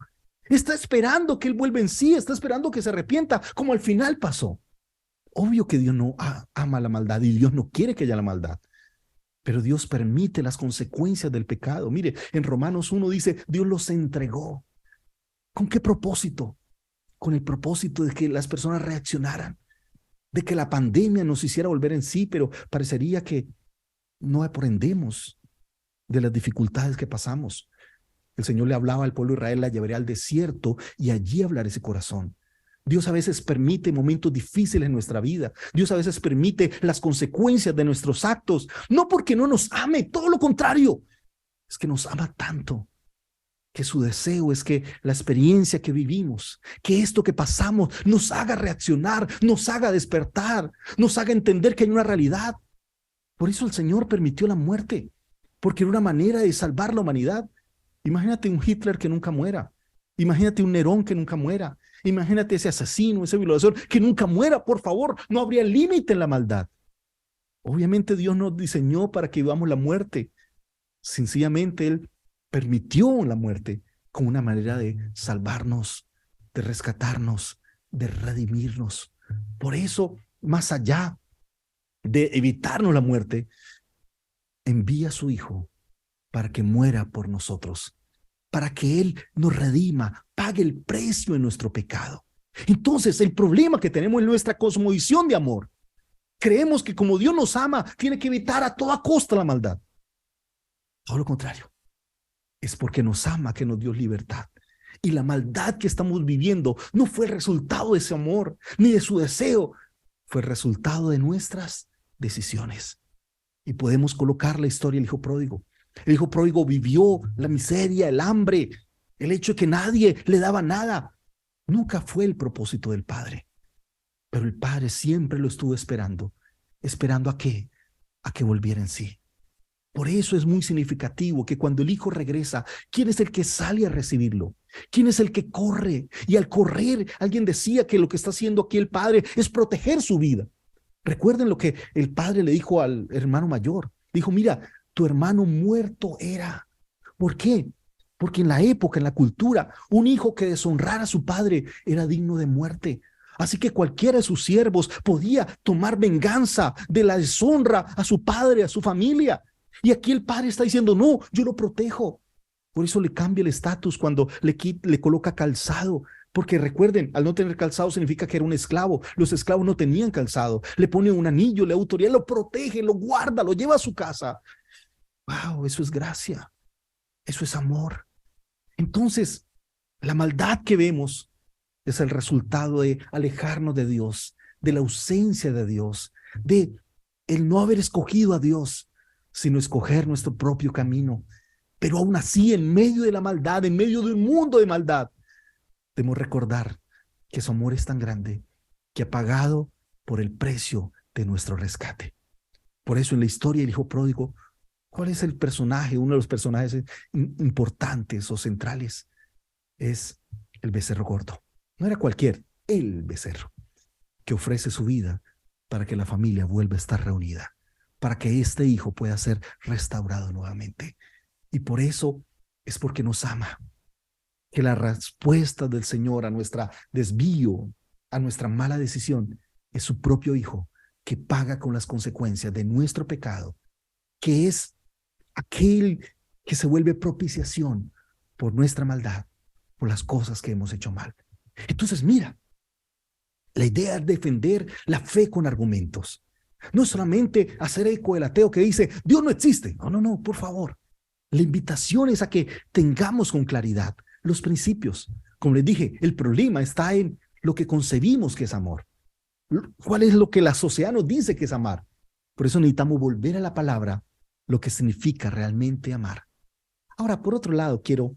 está esperando que él vuelva en sí, está esperando que se arrepienta, como al final pasó. Obvio que Dios no ama la maldad y Dios no quiere que haya la maldad, pero Dios permite las consecuencias del pecado. Mire, en Romanos 1 dice, Dios los entregó. ¿Con qué propósito? Con el propósito de que las personas reaccionaran, de que la pandemia nos hiciera volver en sí, pero parecería que no aprendemos de las dificultades que pasamos. El Señor le hablaba al pueblo de Israel, la llevaré al desierto y allí hablaré ese corazón. Dios a veces permite momentos difíciles en nuestra vida. Dios a veces permite las consecuencias de nuestros actos, no porque no nos ame, todo lo contrario. Es que nos ama tanto que su deseo es que la experiencia que vivimos, que esto que pasamos nos haga reaccionar, nos haga despertar, nos haga entender que hay una realidad. Por eso el Señor permitió la muerte, porque era una manera de salvar la humanidad. Imagínate un Hitler que nunca muera. Imagínate un Nerón que nunca muera. Imagínate ese asesino, ese violador que nunca muera, por favor. No habría límite en la maldad. Obviamente Dios nos diseñó para que vivamos la muerte. Sencillamente Él permitió la muerte como una manera de salvarnos, de rescatarnos, de redimirnos. Por eso, más allá de evitarnos la muerte, envía a su Hijo para que muera por nosotros, para que Él nos redima, pague el precio en nuestro pecado. Entonces, el problema que tenemos en nuestra cosmovisión de amor, creemos que como Dios nos ama, tiene que evitar a toda costa la maldad. Todo lo contrario, es porque nos ama que nos dio libertad. Y la maldad que estamos viviendo no fue el resultado de ese amor, ni de su deseo, fue el resultado de nuestras decisiones. Y podemos colocar la historia del hijo pródigo. El hijo pródigo vivió la miseria, el hambre, el hecho de que nadie le daba nada. Nunca fue el propósito del padre. Pero el padre siempre lo estuvo esperando. ¿Esperando a qué? A que volviera en sí. Por eso es muy significativo que cuando el hijo regresa, ¿quién es el que sale a recibirlo? ¿Quién es el que corre? Y al correr, alguien decía que lo que está haciendo aquí el padre es proteger su vida. Recuerden lo que el padre le dijo al hermano mayor. Dijo, mira, tu hermano muerto era. ¿Por qué? Porque en la época, en la cultura, un hijo que deshonrara a su padre era digno de muerte. Así que cualquiera de sus siervos podía tomar venganza de la deshonra a su padre, a su familia. Y aquí el padre está diciendo, no, yo lo protejo. Por eso le cambia el estatus cuando le coloca calzado. Porque recuerden, al no tener calzado significa que era un esclavo. Los esclavos no tenían calzado. Le pone un anillo, le da autoridad, lo protege, lo guarda, lo lleva a su casa. ¡Wow! Eso es gracia. Eso es amor. Entonces, la maldad que vemos es el resultado de alejarnos de Dios, de la ausencia de Dios, de el no haber escogido a Dios, sino escoger nuestro propio camino. Pero aún así, en medio de la maldad, en medio de un mundo de maldad, debemos recordar que su amor es tan grande que ha pagado por el precio de nuestro rescate. Por eso en la historia del hijo pródigo, ¿cuál es el personaje? Uno de los personajes importantes o centrales es el becerro gordo. No era cualquier, el becerro, que ofrece su vida para que la familia vuelva a estar reunida, para que este hijo pueda ser restaurado nuevamente. Y por eso es porque nos ama, que la respuesta del Señor a nuestro desvío, a nuestra mala decisión, es su propio Hijo, que paga con las consecuencias de nuestro pecado, que es aquel que se vuelve propiciación por nuestra maldad, por las cosas que hemos hecho mal. Entonces, mira, la idea es defender la fe con argumentos. No es solamente hacer eco del ateo que dice, Dios no existe. No, no, no, por favor. La invitación es a que tengamos con claridad los principios. Como les dije, el problema está en lo que concebimos que es amor. ¿Cuál es lo que la sociedad nos dice que es amar? Por eso necesitamos volver a la palabra, lo que significa realmente amar. Ahora, por otro lado, quiero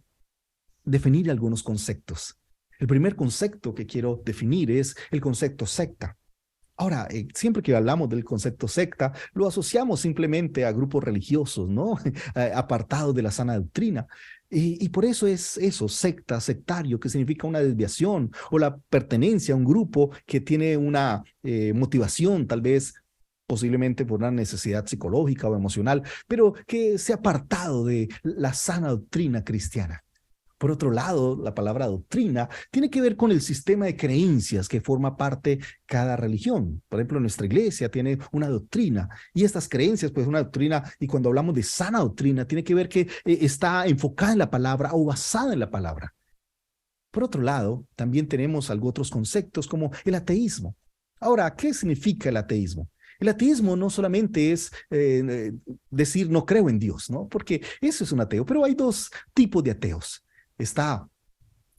definir algunos conceptos. El primer concepto que quiero definir es el concepto secta. Ahora, siempre que hablamos del concepto secta, lo asociamos simplemente a grupos religiosos, ¿no? Apartados de la sana doctrina. Y por eso es eso, secta, sectario, que significa una desviación o la pertenencia a un grupo que tiene una motivación, tal vez posiblemente por una necesidad psicológica o emocional, pero que se ha apartado de la sana doctrina cristiana. Por otro lado, la palabra doctrina tiene que ver con el sistema de creencias que forma parte cada religión. Por ejemplo, nuestra iglesia tiene una doctrina y estas creencias, pues una doctrina, y cuando hablamos de sana doctrina, tiene que ver que está enfocada en la palabra o basada en la palabra. Por otro lado, también tenemos otros conceptos como el ateísmo. Ahora, ¿qué significa el ateísmo? El ateísmo no solamente es decir no creo en Dios, ¿no? Porque eso es un ateo, pero hay dos tipos de ateos. Está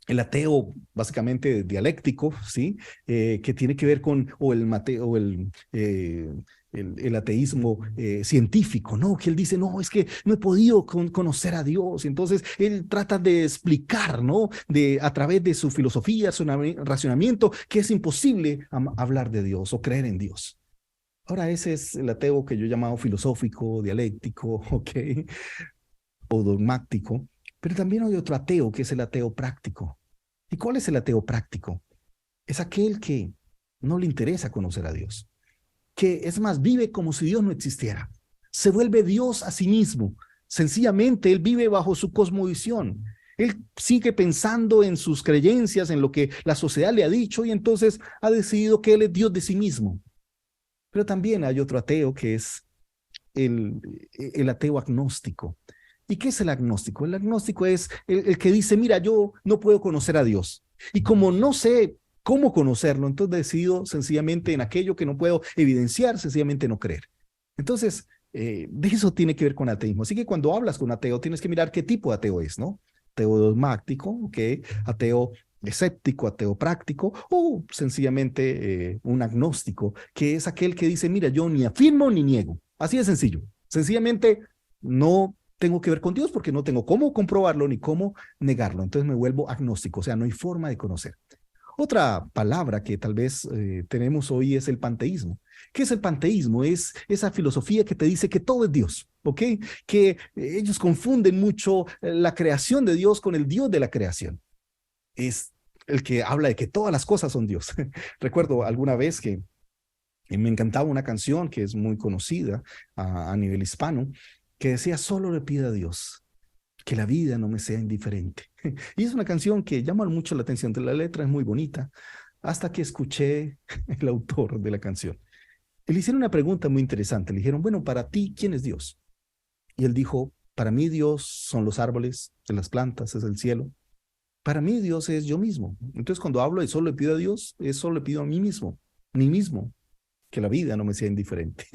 el ateo básicamente dialéctico, ¿sí? Que tiene que ver con, el ateísmo científico, ¿no? Que él dice, no, es que no he podido conocer a Dios. Entonces, él trata de explicar, ¿no? A través de su filosofía, su racionamiento, que es imposible hablar de Dios o creer en Dios. Ahora, ese es el ateo que yo he llamado filosófico, dialéctico, ¿ok? O dogmático. Pero también hay otro ateo, que es el ateo práctico. ¿Y cuál es el ateo práctico? Es aquel que no le interesa conocer a Dios, que es más, vive como si Dios no existiera. Se vuelve Dios a sí mismo. Sencillamente, él vive bajo su cosmovisión. Él sigue pensando en sus creencias, en lo que la sociedad le ha dicho, y entonces ha decidido que él es Dios de sí mismo. Pero también hay otro ateo que es el ateo agnóstico. ¿Y qué es el agnóstico? El agnóstico es el que dice, mira, yo no puedo conocer a Dios. Y como no sé cómo conocerlo, entonces decido sencillamente en aquello que no puedo evidenciar, sencillamente no creer. Entonces, de eso tiene que ver con ateísmo. Así que cuando hablas con ateo, tienes que mirar qué tipo de ateo es, ¿no? Ateo dogmático, ¿ok? Ateo escéptico, ateo práctico, o sencillamente un agnóstico, que es aquel que dice, mira, yo ni afirmo ni niego. Así de sencillo. Sencillamente no tengo que ver con Dios porque no tengo cómo comprobarlo ni cómo negarlo. Entonces me vuelvo agnóstico, o sea, no hay forma de conocer. Otra palabra que tal vez tenemos hoy es el panteísmo. ¿Qué es el panteísmo? Es esa filosofía que te dice que todo es Dios, ¿ok? Que ellos confunden mucho la creación de Dios con el Dios de la creación. Es el que habla de que todas las cosas son Dios. Recuerdo alguna vez que me encantaba una canción que es muy conocida a nivel hispano, que decía, solo le pido a Dios que la vida no me sea indiferente. Y es una canción que llama mucho la atención, la letra es muy bonita, hasta que escuché el autor de la canción. Y le hicieron una pregunta muy interesante, le dijeron, bueno, para ti, ¿quién es Dios? Y él dijo, para mí Dios son los árboles, las plantas, es el cielo. Para mí Dios es yo mismo. Entonces cuando hablo de solo le pido a Dios, es solo le pido a mí mismo, que la vida no me sea indiferente.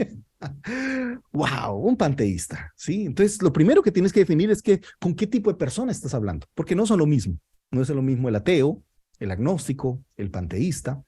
¡Wow! Un panteísta, ¿sí? Entonces, lo primero que tienes que definir es que con qué tipo de persona estás hablando, porque no son lo mismo. No es lo mismo el ateo, el agnóstico, el panteísta.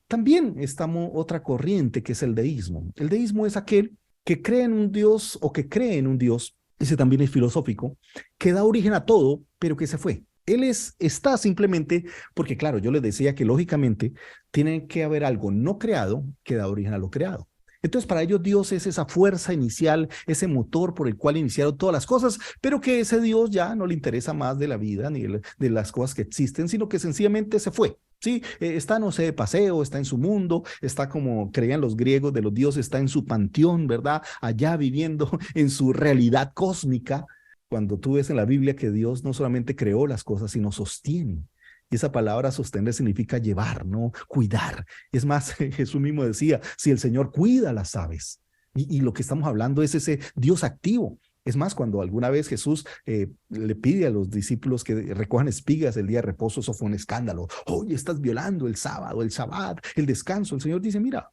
También está otra corriente que es el deísmo. El deísmo es aquel que cree en un Dios o que cree en un Dios, ese también es filosófico, que da origen a todo, pero que se fue. Él está simplemente, porque claro, yo les decía que lógicamente tiene que haber algo no creado que da origen a lo creado. Entonces, para ellos Dios es esa fuerza inicial, ese motor por el cual iniciaron todas las cosas, pero que ese Dios ya no le interesa más de la vida ni de las cosas que existen, sino que sencillamente se fue. Sí, está, no sé, de paseo, está en su mundo, está como creían los griegos de los dioses, está en su panteón, ¿verdad? Allá viviendo en su realidad cósmica. Cuando tú ves en la Biblia que Dios no solamente creó las cosas, sino sostiene. Y esa palabra sostener significa llevar, ¿no? Cuidar. Es más, Jesús mismo decía, si el Señor cuida las aves, y lo que estamos hablando es ese Dios activo. Es más, cuando alguna vez Jesús le pide a los discípulos que recojan espigas el día de reposo, eso fue un escándalo. Oye, estás violando el sábado, el Shabbat, el descanso. El Señor dice, mira,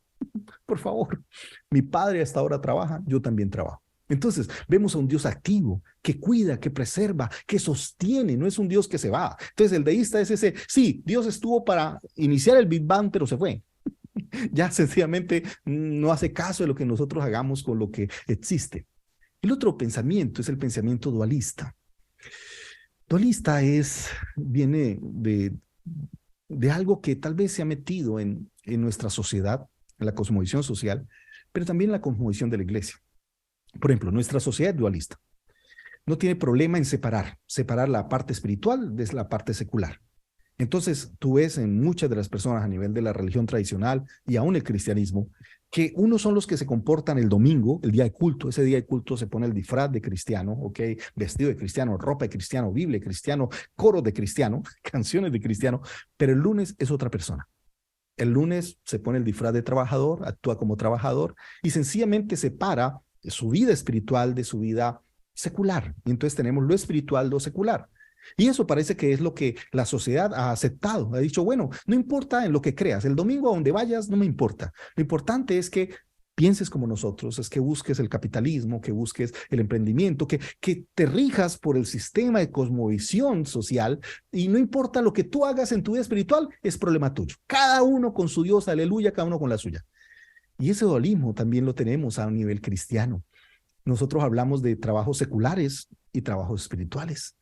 por favor, mi Padre hasta ahora trabaja, yo también trabajo. Entonces, vemos a un Dios activo, que cuida, que preserva, que sostiene, no es un Dios que se va. Entonces, el deísta es ese, sí, Dios estuvo para iniciar el Big Bang, pero se fue. Ya sencillamente no hace caso de lo que nosotros hagamos con lo que existe. El otro pensamiento es el pensamiento dualista. Dualista viene de algo que tal vez se ha metido en nuestra sociedad, en la cosmovisión social, pero también en la cosmovisión de la iglesia. Por ejemplo, nuestra sociedad es dualista. No tiene problema en separar la parte espiritual de la parte secular. Entonces, tú ves en muchas de las personas a nivel de la religión tradicional y aún el cristianismo, que unos son los que se comportan el domingo, el día de culto. Ese día de culto se pone el disfraz de cristiano, ¿ok? Vestido de cristiano, ropa de cristiano, Biblia de cristiano, coro de cristiano, canciones de cristiano, pero el lunes es otra persona. El lunes se pone el disfraz de trabajador, actúa como trabajador y sencillamente separa su vida espiritual de su vida secular. Y entonces tenemos lo espiritual, lo secular. Y eso parece que es lo que la sociedad ha aceptado. Ha dicho, bueno, no importa en lo que creas, el domingo a donde vayas no me importa. Lo importante es que pienses como nosotros, es que busques el capitalismo, que busques el emprendimiento, que te rijas por el sistema de cosmovisión social y no importa lo que tú hagas en tu vida espiritual, es problema tuyo. Cada uno con su Dios, aleluya, cada uno con la suya. Y ese dualismo también lo tenemos a un nivel cristiano. Nosotros hablamos de trabajos seculares y trabajos espirituales,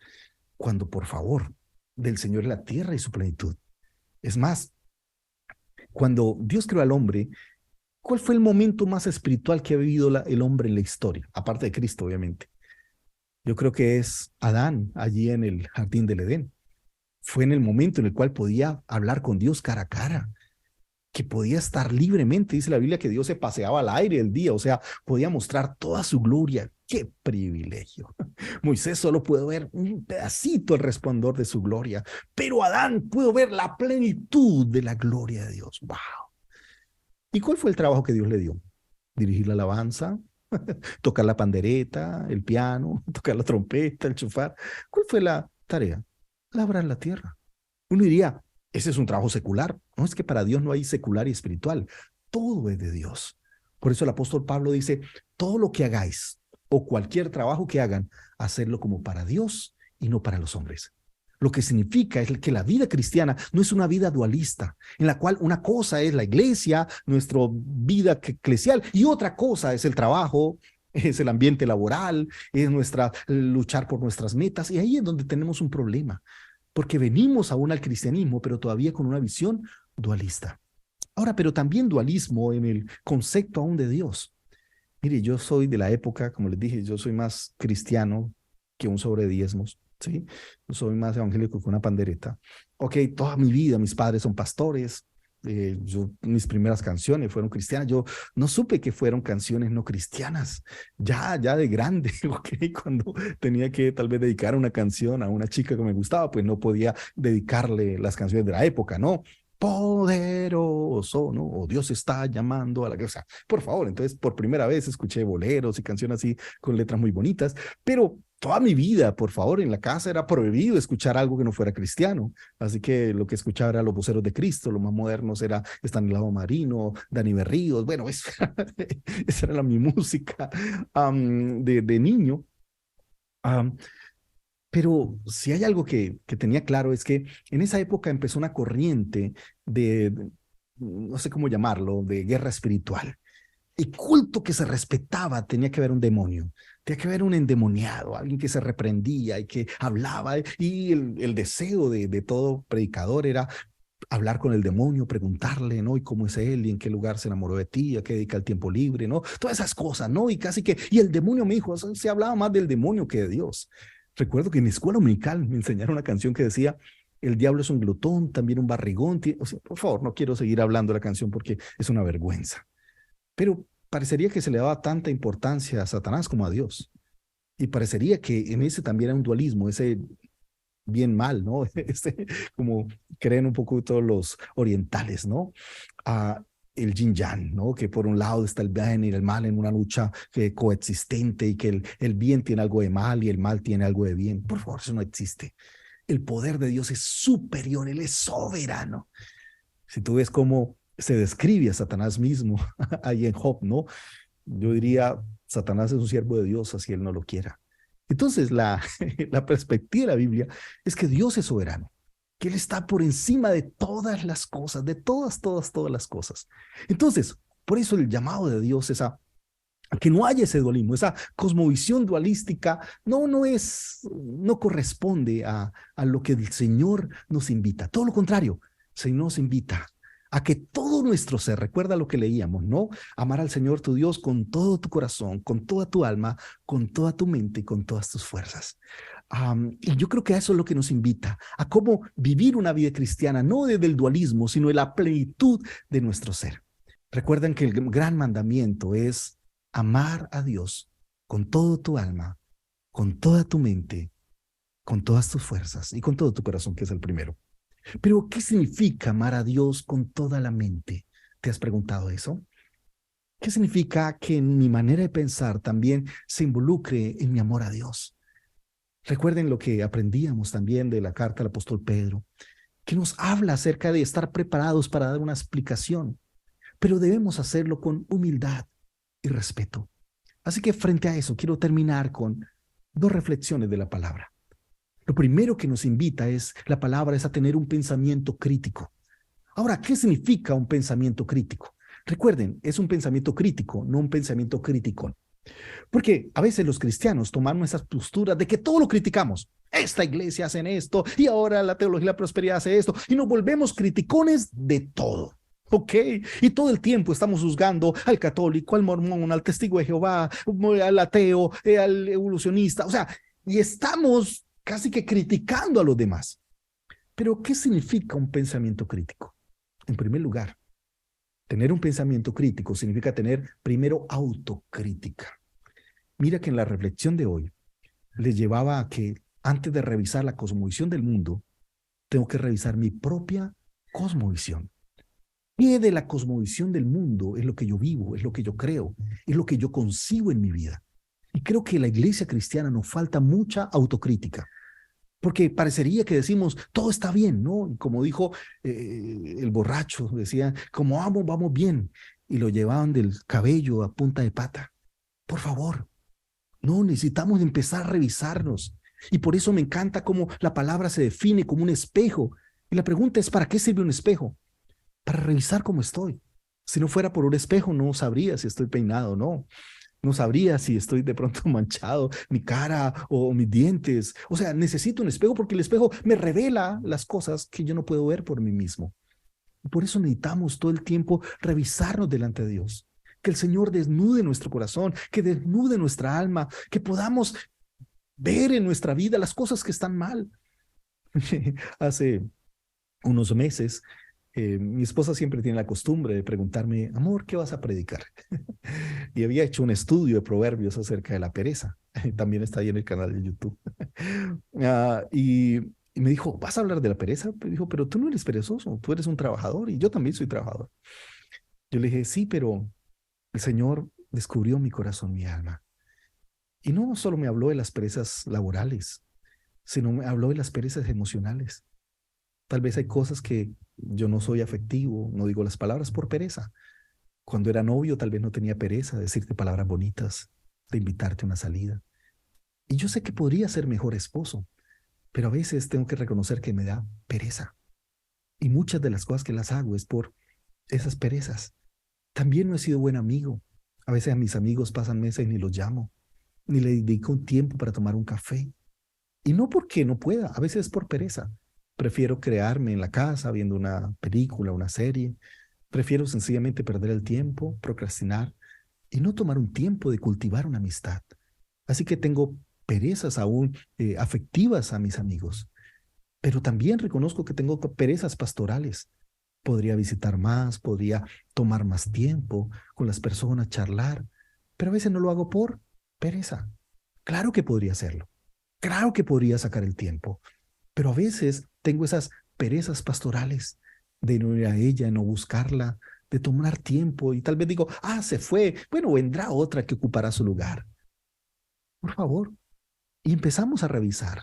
cuando por favor, del Señor es la tierra y su plenitud. Es más, cuando Dios creó al hombre, ¿cuál fue el momento más espiritual que ha vivido el hombre en la historia? Aparte de Cristo, obviamente. Yo creo que es Adán, allí en el jardín del Edén. Fue en el momento en el cual podía hablar con Dios cara a cara, que podía estar libremente. Dice la Biblia que Dios se paseaba al aire el día, o sea, podía mostrar toda su gloria. ¡Qué privilegio! Moisés solo pudo ver un pedacito el resplandor de su gloria, pero Adán pudo ver la plenitud de la gloria de Dios. ¡Wow! ¿Y cuál fue el trabajo que Dios le dio? Dirigir la alabanza, tocar la pandereta, el piano, tocar la trompeta, el chofar. ¿Cuál fue la tarea? Labrar la tierra. Uno diría, ese es un trabajo secular. No, es que para Dios no hay secular y espiritual. Todo es de Dios. Por eso el apóstol Pablo dice, todo lo que hagáis o cualquier trabajo que hagan, hacerlo como para Dios y no para los hombres. Lo que significa es que la vida cristiana no es una vida dualista, en la cual una cosa es la iglesia, nuestra vida eclesial, y otra cosa es el trabajo, es el ambiente laboral, es luchar por nuestras metas, y ahí es donde tenemos un problema, porque venimos aún al cristianismo, pero todavía con una visión dualista. Ahora, pero también dualismo en el concepto aún de Dios. Mire, yo soy de la época, como les dije, yo soy más cristiano que un sobre diezmos, ¿sí? Yo soy más evangélico que una pandereta. Ok, toda mi vida mis padres son pastores, mis primeras canciones fueron cristianas. Yo no supe que fueron canciones no cristianas, ya de grande, ok, cuando tenía que tal vez dedicar una canción a una chica que me gustaba, pues no podía dedicarle las canciones de la época, ¿no? Poderoso, ¿no? O Dios está llamando a la... O sea, por favor, entonces por primera vez escuché boleros y canciones así con letras muy bonitas, pero toda mi vida, por favor, en la casa era prohibido escuchar algo que no fuera cristiano. Así que lo que escuchaba era los voceros de Cristo, los más modernos era Estanislao Marino, Dani Berríos, bueno, esa era mi música de niño. Um, pero si hay algo que tenía claro es que en esa época empezó una corriente no sé cómo llamarlo, de guerra espiritual. El culto que se respetaba tenía que haber un demonio, tenía que haber un endemoniado, alguien que se reprendía y que hablaba. Y el deseo de todo predicador era hablar con el demonio, preguntarle, ¿no? ¿Y cómo es él? ¿Y en qué lugar se enamoró de ti? ¿A qué dedica el tiempo libre? ¿No? Todas esas cosas, ¿no? Y el demonio me dijo, se hablaba más del demonio que de Dios. Recuerdo que en mi escuela dominical me enseñaron una canción que decía, el diablo es un glotón, también un barrigón. O sea, por favor, no quiero seguir hablando de la canción porque es una vergüenza. Pero parecería que se le daba tanta importancia a Satanás como a Dios. Y parecería que en ese también hay un dualismo, ese bien mal, ¿no? Como creen un poco todos los orientales, ¿no? El yin yang, ¿no? Que por un lado está el bien y el mal en una lucha coexistente y que el bien tiene algo de mal y el mal tiene algo de bien. Por favor, eso no existe. El poder de Dios es superior, Él es soberano. Si tú ves cómo se describe a Satanás mismo ahí en Job, ¿no? Yo diría, Satanás es un siervo de Dios, así Él no lo quiera. Entonces, la perspectiva de la Biblia es que Dios es soberano, que Él está por encima de todas las cosas, de todas las cosas. Entonces, por eso el llamado de Dios es a que no haya ese dualismo, esa cosmovisión dualística no corresponde a lo que el Señor nos invita. Todo lo contrario, el Señor nos invita a que todo nuestro ser, recuerda lo que leíamos, ¿no? Amar al Señor tu Dios con todo tu corazón, con toda tu alma, con toda tu mente y con todas tus fuerzas. Y yo creo que a eso es lo que nos invita, a cómo vivir una vida cristiana, no desde el dualismo, sino de la plenitud de nuestro ser. Recuerden que el gran mandamiento es amar a Dios con todo tu alma, con toda tu mente, con todas tus fuerzas y con todo tu corazón, que es el primero. Pero, ¿qué significa amar a Dios con toda la mente? ¿Te has preguntado eso? ¿Qué significa que en mi manera de pensar también se involucre en mi amor a Dios? Recuerden lo que aprendíamos también de la carta del apóstol Pedro, que nos habla acerca de estar preparados para dar una explicación, pero debemos hacerlo con humildad y respeto. Así que frente a eso, quiero terminar con dos reflexiones de la palabra. Lo primero que nos invita la palabra es a tener un pensamiento crítico. Ahora, ¿qué significa un pensamiento crítico? Recuerden, es un pensamiento crítico, no un pensamiento criticón. Porque a veces los cristianos tomamos esas posturas de que todo lo criticamos. Esta iglesia hace esto y ahora la teología de la prosperidad hace esto y nos volvemos criticones de todo. ¿Ok? Y todo el tiempo estamos juzgando al católico, al mormón, al testigo de Jehová, al ateo, al evolucionista. O sea, y estamos casi que criticando a los demás. Pero, ¿qué significa un pensamiento crítico? En primer lugar, tener un pensamiento crítico significa tener primero autocrítica. Mira que en la reflexión de hoy les llevaba a que antes de revisar la cosmovisión del mundo, tengo que revisar mi propia cosmovisión. ¿Qué de la cosmovisión del mundo es lo que yo vivo, es lo que yo creo, es lo que yo concibo en mi vida? Y creo que en la iglesia cristiana nos falta mucha autocrítica, porque parecería que decimos, todo está bien, ¿no? Como dijo el borracho, decía, como vamos, vamos bien, y lo llevaban del cabello a punta de pata. Por favor, no, necesitamos empezar a revisarnos. Y por eso me encanta cómo la palabra se define como un espejo. Y la pregunta es, ¿para qué sirve un espejo? Para revisar cómo estoy. Si no fuera por un espejo, no sabría si estoy peinado o no. No sabría si estoy de pronto manchado, mi cara o mis dientes. O sea, necesito un espejo porque el espejo me revela las cosas que yo no puedo ver por mí mismo. Y por eso necesitamos todo el tiempo revisarnos delante de Dios. Que el Señor desnude nuestro corazón, que desnude nuestra alma, que podamos ver en nuestra vida las cosas que están mal. Hace unos meses, mi esposa siempre tiene la costumbre de preguntarme, amor, ¿qué vas a predicar? Y había hecho un estudio de proverbios acerca de la pereza. También está ahí en el canal de YouTube. Y me dijo, ¿vas a hablar de la pereza? Me dijo, pero tú no eres perezoso, tú eres un trabajador y yo también soy trabajador. Yo le dije, sí, pero el Señor descubrió mi corazón, mi alma. Y no solo me habló de las perezas laborales, sino me habló de las perezas emocionales. Tal vez hay cosas que yo no soy afectivo, no digo las palabras por pereza. Cuando era novio, tal vez no tenía pereza de decirte palabras bonitas, de invitarte a una salida. Y yo sé que podría ser mejor esposo, pero a veces tengo que reconocer que me da pereza. Y muchas de las cosas que las hago es por esas perezas. También no he sido buen amigo. A veces a mis amigos pasan meses y ni los llamo, ni le dedico un tiempo para tomar un café. Y no porque no pueda, a veces es por pereza. Prefiero crearme en la casa viendo una película, una serie. Prefiero sencillamente perder el tiempo, procrastinar y no tomar un tiempo de cultivar una amistad. Así que tengo perezas aún afectivas a mis amigos, pero también reconozco que tengo perezas pastorales. Podría visitar más, podría tomar más tiempo con las personas, charlar, pero a veces no lo hago por pereza. Claro que podría hacerlo, claro que podría sacar el tiempo, pero a veces tengo esas perezas pastorales de no ir a ella, no buscarla, de tomar tiempo y tal vez digo, se fue, bueno, vendrá otra que ocupará su lugar. Por favor. Y empezamos a revisar.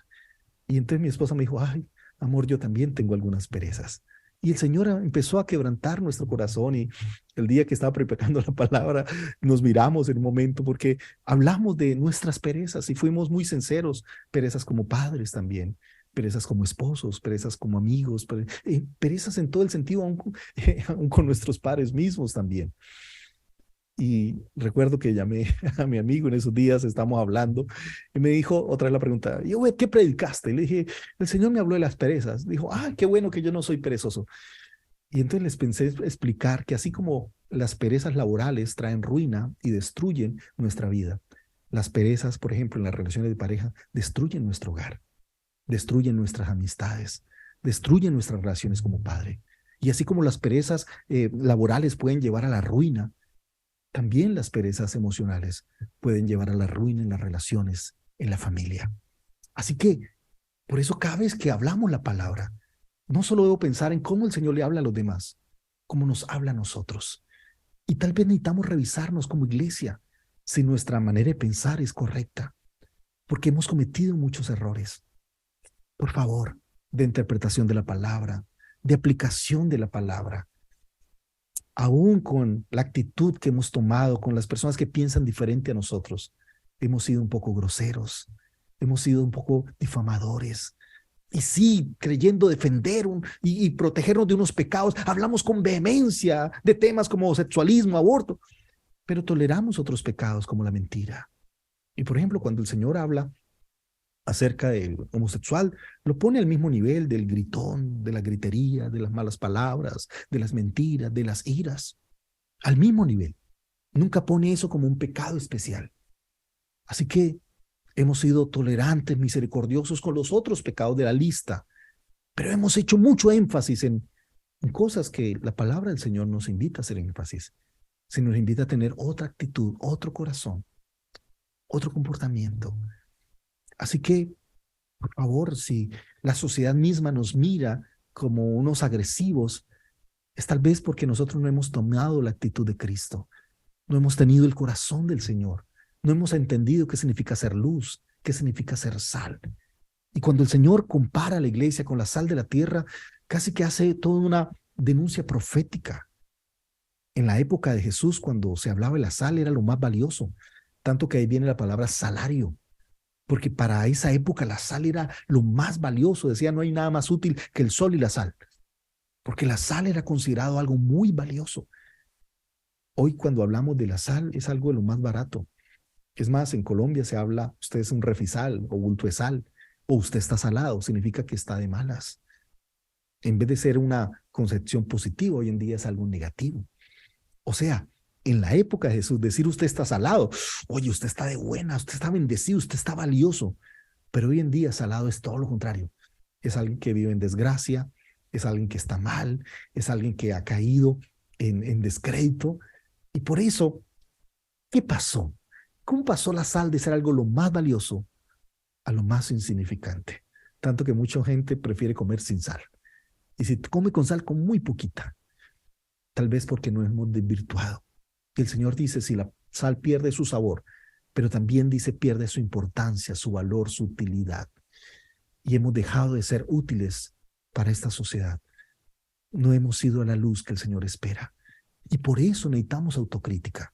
Y entonces mi esposa me dijo, ay, amor, yo también tengo algunas perezas. Y el Señor empezó a quebrantar nuestro corazón y el día que estaba preparando la palabra, nos miramos en un momento porque hablamos de nuestras perezas y fuimos muy sinceros, perezas como padres también, perezas como esposos, perezas como amigos, perezas en todo el sentido, aún con nuestros padres mismos también. Y recuerdo que llamé a mi amigo en esos días, estamos hablando, y me dijo otra vez la pregunta, yo, ¿qué predicaste? Le dije, el Señor me habló de las perezas. Dijo, qué bueno que yo no soy perezoso. Y entonces les pensé explicar que así como las perezas laborales traen ruina y destruyen nuestra vida, las perezas, por ejemplo, en las relaciones de pareja, destruyen nuestro hogar, destruyen nuestras amistades, destruyen nuestras relaciones como padre. Y así como las perezas laborales pueden llevar a la ruina, también las perezas emocionales pueden llevar a la ruina en las relaciones, en la familia. Así que, por eso cada vez que hablamos la palabra, no solo debo pensar en cómo el Señor le habla a los demás, cómo nos habla a nosotros. Y tal vez necesitamos revisarnos como iglesia si nuestra manera de pensar es correcta, porque hemos cometido muchos errores. Por favor, de interpretación de la palabra, de aplicación de la palabra, aún con la actitud que hemos tomado con las personas que piensan diferente a nosotros, hemos sido un poco groseros, hemos sido un poco difamadores, Y sí, creyendo defender y protegernos de unos pecados, hablamos con vehemencia de temas como sexualismo, aborto, pero toleramos otros pecados como la mentira. Y por ejemplo, cuando el Señor habla acerca del homosexual, lo pone al mismo nivel del gritón, de la gritería, de las malas palabras, de las mentiras, de las iras, al mismo nivel. Nunca pone eso como un pecado especial. Así que hemos sido tolerantes, misericordiosos con los otros pecados de la lista, pero hemos hecho mucho énfasis en cosas que la palabra del Señor nos invita a hacer énfasis. Se nos invita a tener otra actitud, otro corazón, otro comportamiento. Así que, por favor, si la sociedad misma nos mira como unos agresivos, es tal vez porque nosotros no hemos tomado la actitud de Cristo, no hemos tenido el corazón del Señor, no hemos entendido qué significa ser luz, qué significa ser sal. Y cuando el Señor compara a la iglesia con la sal de la tierra, casi que hace toda una denuncia profética. En la época de Jesús, cuando se hablaba de la sal, era lo más valioso, tanto que ahí viene la palabra salario, porque para esa época la sal era lo más valioso. Decía, no hay nada más útil que el sol y la sal, porque la sal era considerado algo muy valioso. Hoy cuando hablamos de la sal es algo de lo más barato. Es más, en Colombia se habla, usted es un refisal o bulto de sal, o usted está salado, significa que está de malas. En vez de ser una concepción positiva, hoy en día es algo negativo. O sea, en la época de Jesús, decir usted está salado, oye, usted está de buena, usted está bendecido, usted está valioso. Pero hoy en día salado es todo lo contrario. Es alguien que vive en desgracia, es alguien que está mal, es alguien que ha caído en descrédito. Y por eso, ¿qué pasó? ¿Cómo pasó la sal de ser algo lo más valioso a lo más insignificante? Tanto que mucha gente prefiere comer sin sal. Y si come con sal, con muy poquita. Tal vez porque no hemos desvirtuado. Y el Señor dice, si la sal pierde su sabor, pero también dice pierde su importancia, su valor, su utilidad. Y hemos dejado de ser útiles para esta sociedad. No hemos sido la luz que el Señor espera. Y por eso necesitamos autocrítica.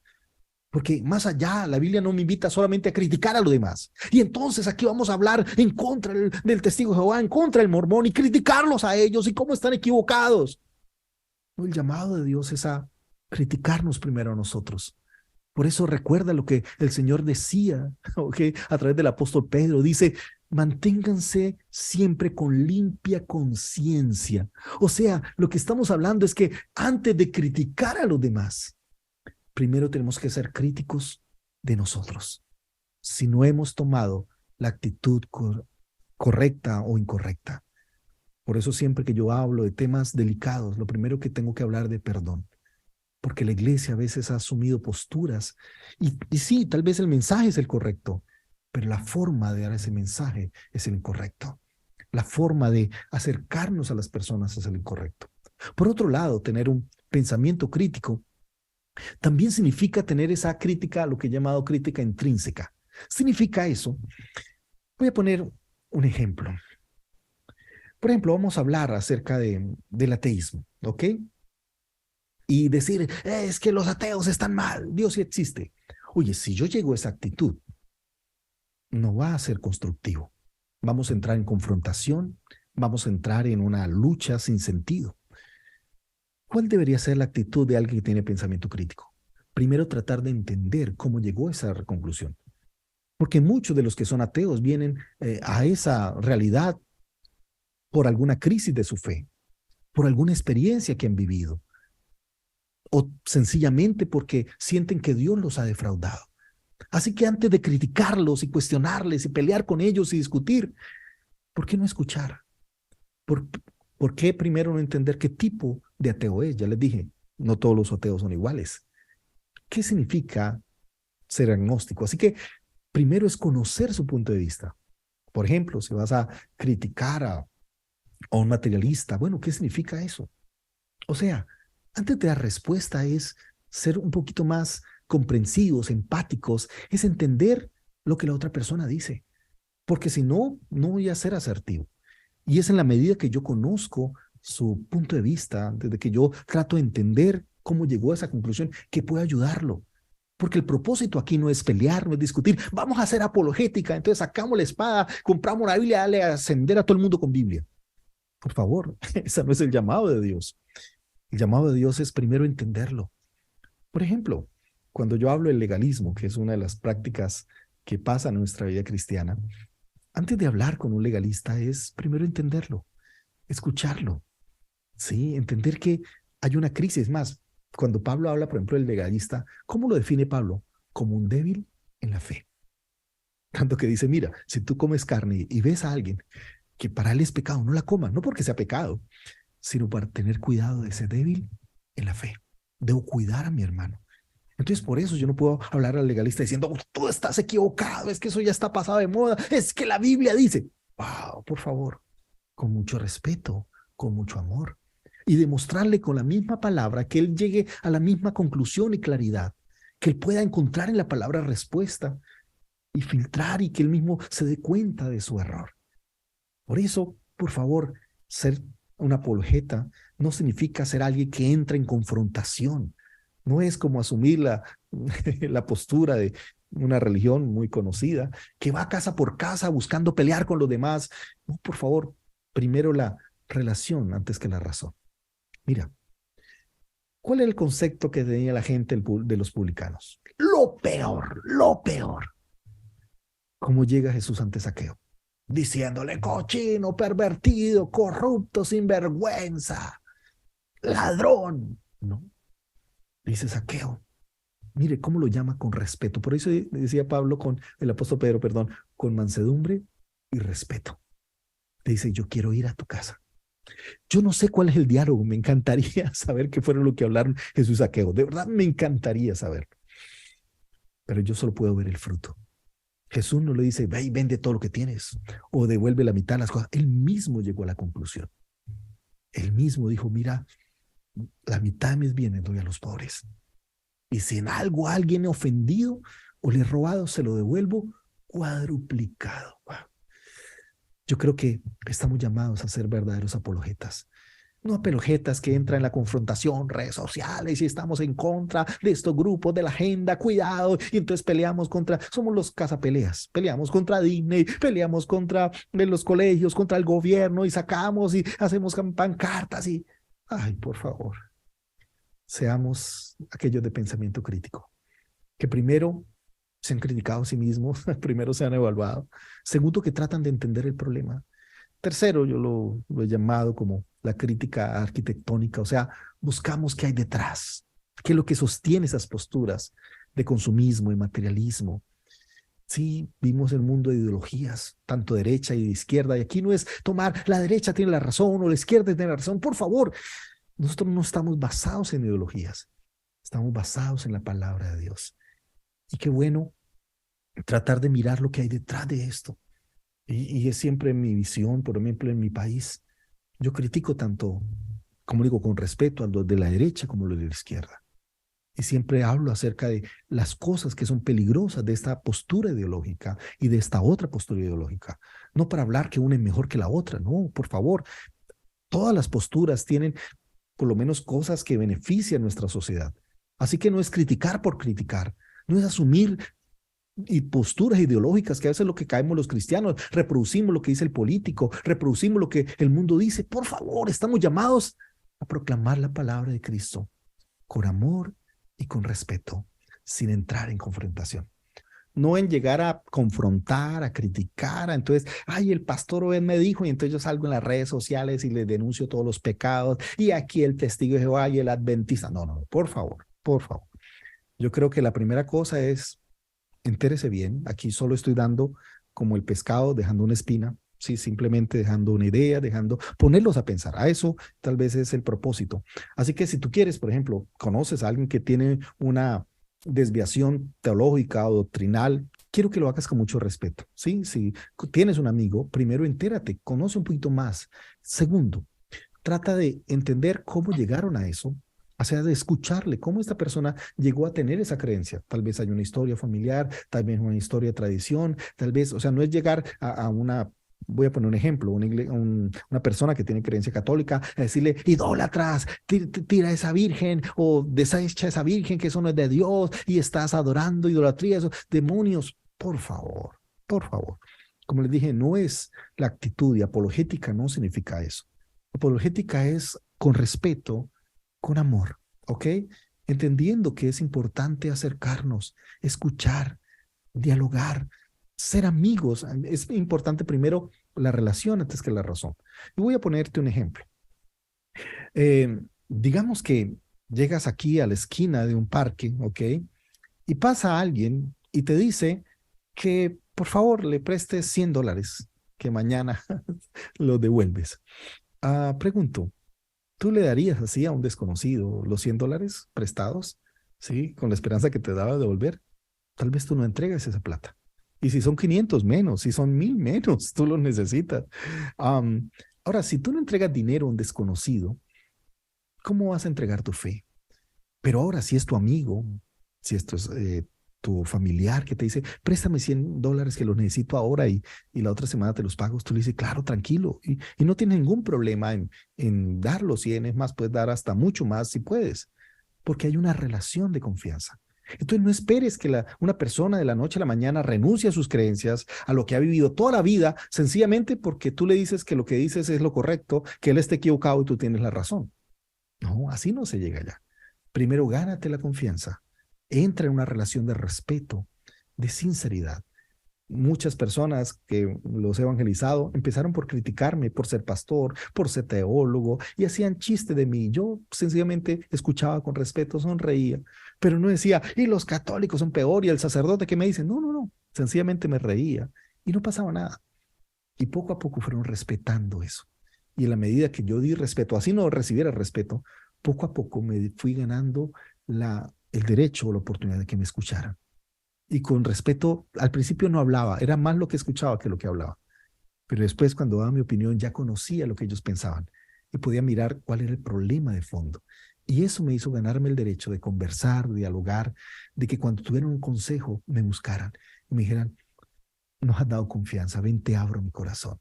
Porque más allá, la Biblia no me invita solamente a criticar a los demás. Y entonces aquí vamos a hablar en contra del testigo de Jehová, en contra del mormón y criticarlos a ellos y cómo están equivocados. No, el llamado de Dios es a criticarnos primero a nosotros. Por eso recuerda lo que el Señor decía, ¿okay? A través del apóstol Pedro. Dice, manténganse siempre con limpia conciencia. O sea, lo que estamos hablando es que antes de criticar a los demás, primero tenemos que ser críticos de nosotros. Si no hemos tomado la actitud correcta o incorrecta. Por eso siempre que yo hablo de temas delicados, lo primero que tengo que hablar de perdón. Porque la iglesia a veces ha asumido posturas y sí, tal vez el mensaje es el correcto, pero la forma de dar ese mensaje es el incorrecto. La forma de acercarnos a las personas es el incorrecto. Por otro lado, tener un pensamiento crítico también significa tener esa crítica, lo que he llamado crítica intrínseca. Significa eso. Voy a poner un ejemplo. Por ejemplo, vamos a hablar acerca del ateísmo, ¿ok? Y decir, es que los ateos están mal, Dios sí existe. Oye, si yo llego a esa actitud, no va a ser constructivo. Vamos a entrar en confrontación, vamos a entrar en una lucha sin sentido. ¿Cuál debería ser la actitud de alguien que tiene pensamiento crítico? Primero, tratar de entender cómo llegó a esa conclusión. Porque muchos de los que son ateos vienen a esa realidad por alguna crisis de su fe, por alguna experiencia que han vivido, o sencillamente porque sienten que Dios los ha defraudado. Así que antes de criticarlos y cuestionarles y pelear con ellos y discutir, ¿por qué no escuchar? ¿Por, ¿Por qué primero no entender qué tipo de ateo es? Ya les dije, no todos los ateos son iguales. ¿Qué significa ser agnóstico? Así que primero es conocer su punto de vista. Por ejemplo, si vas a criticar a un materialista, bueno, ¿qué significa eso? O sea, antes de dar respuesta es ser un poquito más comprensivos, empáticos, es entender lo que la otra persona dice. Porque si no, no voy a ser asertivo. Y es en la medida que yo conozco su punto de vista, desde que yo trato de entender cómo llegó a esa conclusión, que puedo ayudarlo. Porque el propósito aquí no es pelear, no es discutir. Vamos a hacer apologética, entonces sacamos la espada, compramos una Biblia, dale a ascender a todo el mundo con Biblia. Por favor, ese no es el llamado de Dios. El llamado de Dios es primero entenderlo. Por ejemplo, cuando yo hablo del legalismo, que es una de las prácticas que pasa en nuestra vida cristiana, antes de hablar con un legalista es primero entenderlo, escucharlo, ¿sí? Entender que hay una crisis. Más, cuando Pablo habla, por ejemplo, del legalista, ¿cómo lo define Pablo? Como un débil en la fe. Tanto que dice, mira, si tú comes carne y ves a alguien que para él es pecado, no la comas, no porque sea pecado, sino para tener cuidado de ese débil en la fe. Debo cuidar a mi hermano. Entonces, por eso yo no puedo hablar al legalista diciendo, tú estás equivocado, es que eso ya está pasado de moda, es que la Biblia dice, wow, por favor, con mucho respeto, con mucho amor, y demostrarle con la misma palabra que él llegue a la misma conclusión y claridad, que él pueda encontrar en la palabra respuesta y filtrar y que él mismo se dé cuenta de su error. Por eso, por favor, ser un apologeta no significa ser alguien que entra en confrontación. No es como asumir la postura de una religión muy conocida, que va casa por casa buscando pelear con los demás. No, por favor, primero la relación antes que la razón. Mira, ¿cuál es el concepto que tenía la gente de los publicanos? Lo peor, lo peor. ¿Cómo llega Jesús ante Zaqueo? Diciéndole cochino, pervertido, corrupto, sinvergüenza, ladrón. No, dice Zaqueo. Mire cómo lo llama con respeto. Por eso decía Pablo con el apóstol Pedro, perdón, con mansedumbre y respeto. Te dice, yo quiero ir a tu casa. Yo no sé cuál es el diálogo. Me encantaría saber qué fueron lo que hablaron Jesús y Zaqueo. De verdad me encantaría saber. Pero yo solo puedo ver el fruto. Jesús no le dice, ve y vende todo lo que tienes o devuelve la mitad de las cosas. Él mismo llegó a la conclusión. Él mismo dijo, mira, la mitad de mis bienes doy a los pobres. Y si en algo alguien he ofendido o le he robado, se lo devuelvo cuadruplicado. Wow. Yo creo que estamos llamados a ser verdaderos apologetas. No apologetas que entran en la confrontación, redes sociales, y estamos en contra de estos grupos de la agenda, cuidado, y entonces peleamos contra, somos los cazapeleas, peleamos contra Disney, peleamos contra los colegios, contra el gobierno, y sacamos y hacemos pancartas y, ay, por favor, seamos aquellos de pensamiento crítico, que primero se han criticado a sí mismos, primero se han evaluado, segundo que tratan de entender el problema, tercero yo lo he llamado como la crítica arquitectónica, o sea, buscamos qué hay detrás, qué es lo que sostiene esas posturas de consumismo y materialismo. Sí, vimos el mundo de ideologías, tanto derecha y de izquierda, y aquí no es tomar la derecha tiene la razón o la izquierda tiene la razón, por favor, nosotros no estamos basados en ideologías, estamos basados en la palabra de Dios. Y qué bueno tratar de mirar lo que hay detrás de esto. Y es siempre mi visión, por ejemplo, en mi país. Yo critico tanto, como digo, con respeto a los de la derecha como a los de la izquierda. Y siempre hablo acerca de las cosas que son peligrosas de esta postura ideológica y de esta otra postura ideológica. No para hablar que una es mejor que la otra, no, por favor. Todas las posturas tienen por lo menos cosas que benefician a nuestra sociedad. Así que no es criticar por criticar, no es asumir y posturas ideológicas que a veces es lo que caemos los cristianos, reproducimos lo que dice el político, reproducimos lo que el mundo dice. Por favor, estamos llamados a proclamar la palabra de Cristo con amor y con respeto, sin entrar en confrontación. No en llegar a confrontar, a criticar, entonces, ay, el pastor Obed me dijo, y entonces yo salgo en las redes sociales y le denuncio todos los pecados, y aquí el testigo de Jehová y el adventista. No, no, por favor, por favor. Yo creo que la primera cosa es, entérese bien, aquí solo estoy dando como el pescado, dejando una espina, sí, simplemente dejando una idea, ponerlos a pensar. A eso tal vez es el propósito. Así que si tú quieres, por ejemplo, conoces a alguien que tiene una desviación teológica o doctrinal, quiero que lo hagas con mucho respeto, ¿sí? Si tienes un amigo, primero entérate, conoce un poquito más. Segundo, trata de entender cómo llegaron a eso, o sea, de escucharle, cómo esta persona llegó a tener esa creencia. Tal vez hay una historia familiar, tal vez una historia de tradición, tal vez, o sea, no es llegar a una voy a poner un ejemplo, una persona que tiene creencia católica, a decirle, idólatras, tira a esa virgen o desecha a esa virgen, que eso no es de Dios y estás adorando idolatría, esos demonios. Por favor, por favor. Como les dije, no es la actitud, y apologética no significa eso. Apologética es con respeto, con amor, ¿ok? Entendiendo que es importante acercarnos, escuchar, dialogar, ser amigos. Es importante primero la relación antes que la razón. Y voy a ponerte un ejemplo. Digamos que llegas aquí a la esquina de un parque, ¿ok? Y pasa alguien y te dice que por favor le prestes $100, que mañana lo devuelves. Pregunto, ¿tú le darías así a un desconocido los $100 prestados? ¿Sí? Con la esperanza que te daba de devolver. Tal vez tú no entregas esa plata. Y si son 500 menos, si son 1000 menos, tú lo necesitas. Ahora, si tú no entregas dinero a un desconocido, ¿cómo vas a entregar tu fe? Pero ahora, si es tu amigo, si esto es tu familiar que te dice, préstame $100 que los necesito ahora y la otra semana te los pago, tú le dices, claro, tranquilo. Y no tienes ningún problema en dar los 100, es más, puedes dar hasta mucho más si puedes, porque hay una relación de confianza. Entonces no esperes que una persona de la noche a la mañana renuncie a sus creencias, a lo que ha vivido toda la vida, sencillamente porque tú le dices que lo que dices es lo correcto, que él esté equivocado y tú tienes la razón. No, así no se llega allá. Primero gánate la confianza, entra en una relación de respeto, de sinceridad. Muchas personas que los he evangelizado empezaron por criticarme, por ser pastor, por ser teólogo, y hacían chiste de mí. Yo sencillamente escuchaba con respeto, sonreía, pero no decía, y los católicos son peor, y el sacerdote que me dice, no, no, no, sencillamente me reía y no pasaba nada. Y poco a poco fueron respetando eso. Y en la medida que yo di respeto, así no recibiera respeto, poco a poco me fui ganando el derecho o la oportunidad de que me escucharan. Y con respeto, al principio no hablaba, era más lo que escuchaba que lo que hablaba. Pero después, cuando daba mi opinión, ya conocía lo que ellos pensaban y podía mirar cuál era el problema de fondo. Y eso me hizo ganarme el derecho de conversar, de dialogar, de que cuando tuvieran un consejo me buscaran y me dijeran, nos has dado confianza, ven, te abro mi corazón.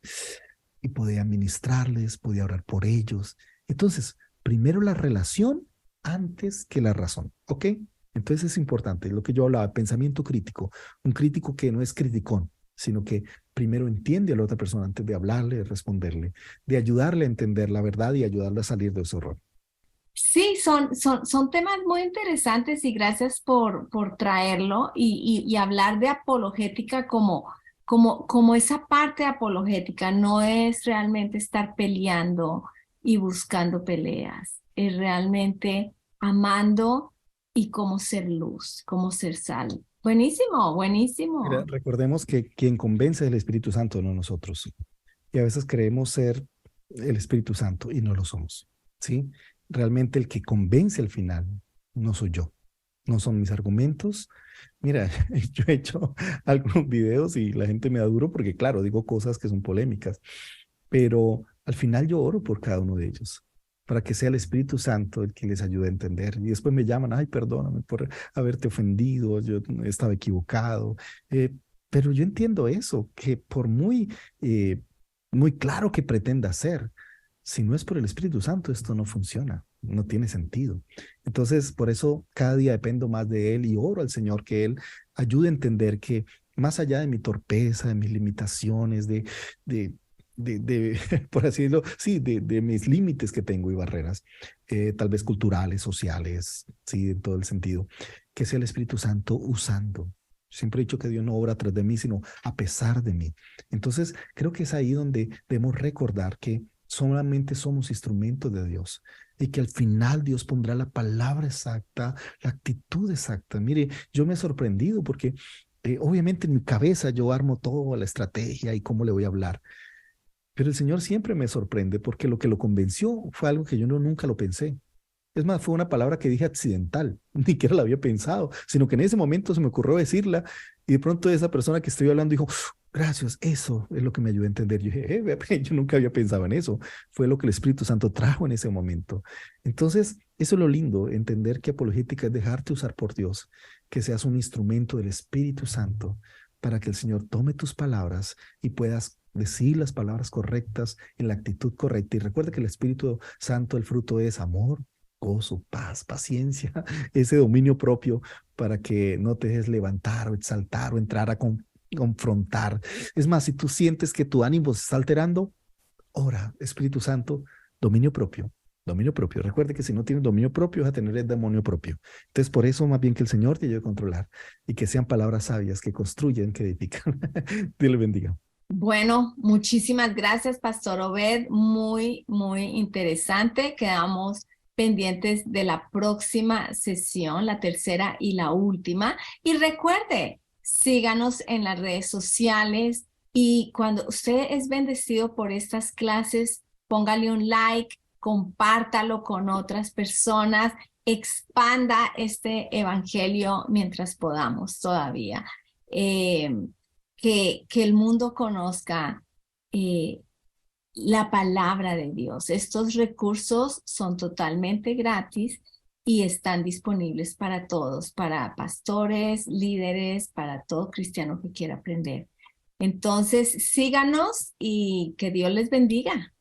Y podía ministrarles, podía orar por ellos. Entonces, primero la relación antes que la razón, ¿ok? Entonces es importante lo que yo hablaba, pensamiento crítico, un crítico que no es criticón, sino que primero entiende a la otra persona antes de hablarle, de responderle, de ayudarle a entender la verdad y ayudarle a salir de ese error. Sí, son temas muy interesantes y gracias por traerlo y hablar de apologética como esa parte apologética. No es realmente estar peleando y buscando peleas, es realmente amando y como ser luz, como ser sal. Buenísimo, Mira, buenísimo. recordemos que quien convence es el Espíritu Santo, no nosotros. Y a veces creemos ser el Espíritu Santo y no lo somos, ¿sí? Realmente el que convence al final no soy yo, no son mis argumentos. Mira, yo he hecho algunos videos y la gente me da duro porque, claro, digo cosas que son polémicas, pero al final yo oro por cada uno de ellos, para que sea el Espíritu Santo el que les ayude a entender. Y después me llaman, ay, perdóname por haberte ofendido, yo estaba equivocado. Eh, pero yo entiendo eso, que por muy claro que pretenda ser, si no es por el Espíritu Santo, esto no funciona, no tiene sentido. Entonces, por eso cada día dependo más de Él y oro al Señor que Él ayude a entender que más allá de mi torpeza, de mis limitaciones, de, por así decirlo, sí, de mis límites que tengo y barreras, tal vez culturales, sociales, sí, en todo el sentido, que sea el Espíritu Santo usando. Siempre he dicho que Dios no obra tras de mí, sino a pesar de mí. Entonces, creo que es ahí donde debemos recordar que solamente somos instrumentos de Dios y que al final Dios pondrá la palabra exacta, la actitud exacta. Mire, yo me he sorprendido porque obviamente en mi cabeza yo armo toda la estrategia y cómo le voy a hablar, pero el Señor siempre me sorprende porque lo que lo convenció fue algo que yo nunca lo pensé. Es más, fue una palabra que dije accidental, ni siquiera la había pensado, sino que en ese momento se me ocurrió decirla y de pronto esa persona que estoy hablando dijo, gracias, eso es lo que me ayudó a entender. Yo dije, yo nunca había pensado en eso. Fue lo que el Espíritu Santo trajo en ese momento. Entonces, eso es lo lindo, entender que apologética es dejarte usar por Dios, que seas un instrumento del Espíritu Santo para que el Señor tome tus palabras y puedas decir las palabras correctas en la actitud correcta. Y recuerda que el Espíritu Santo, el fruto es amor, gozo, paz, paciencia, ese dominio propio para que no te dejes levantar o exaltar o entrar a confrontar. Es más, si tú sientes que tu ánimo se está alterando, ora, Espíritu Santo, dominio propio. Dominio propio. Recuerde que si no tienes dominio propio, vas a tener el demonio propio. Entonces, por eso, más bien que el Señor te ayude a controlar y que sean palabras sabias que construyen, que edifican. Dios le bendiga. Bueno, muchísimas gracias, Pastor Obed. Muy, muy interesante. Quedamos pendientes de la próxima sesión, la tercera y la última. Y recuerde, síganos en las redes sociales y cuando usted es bendecido por estas clases, póngale un like, compártalo con otras personas, expanda este evangelio mientras podamos todavía. Que el mundo conozca eh, la palabra de Dios. Estos recursos son totalmente gratis y están disponibles para todos, para pastores, líderes, para todo cristiano que quiera aprender. Entonces, síganos y que Dios les bendiga.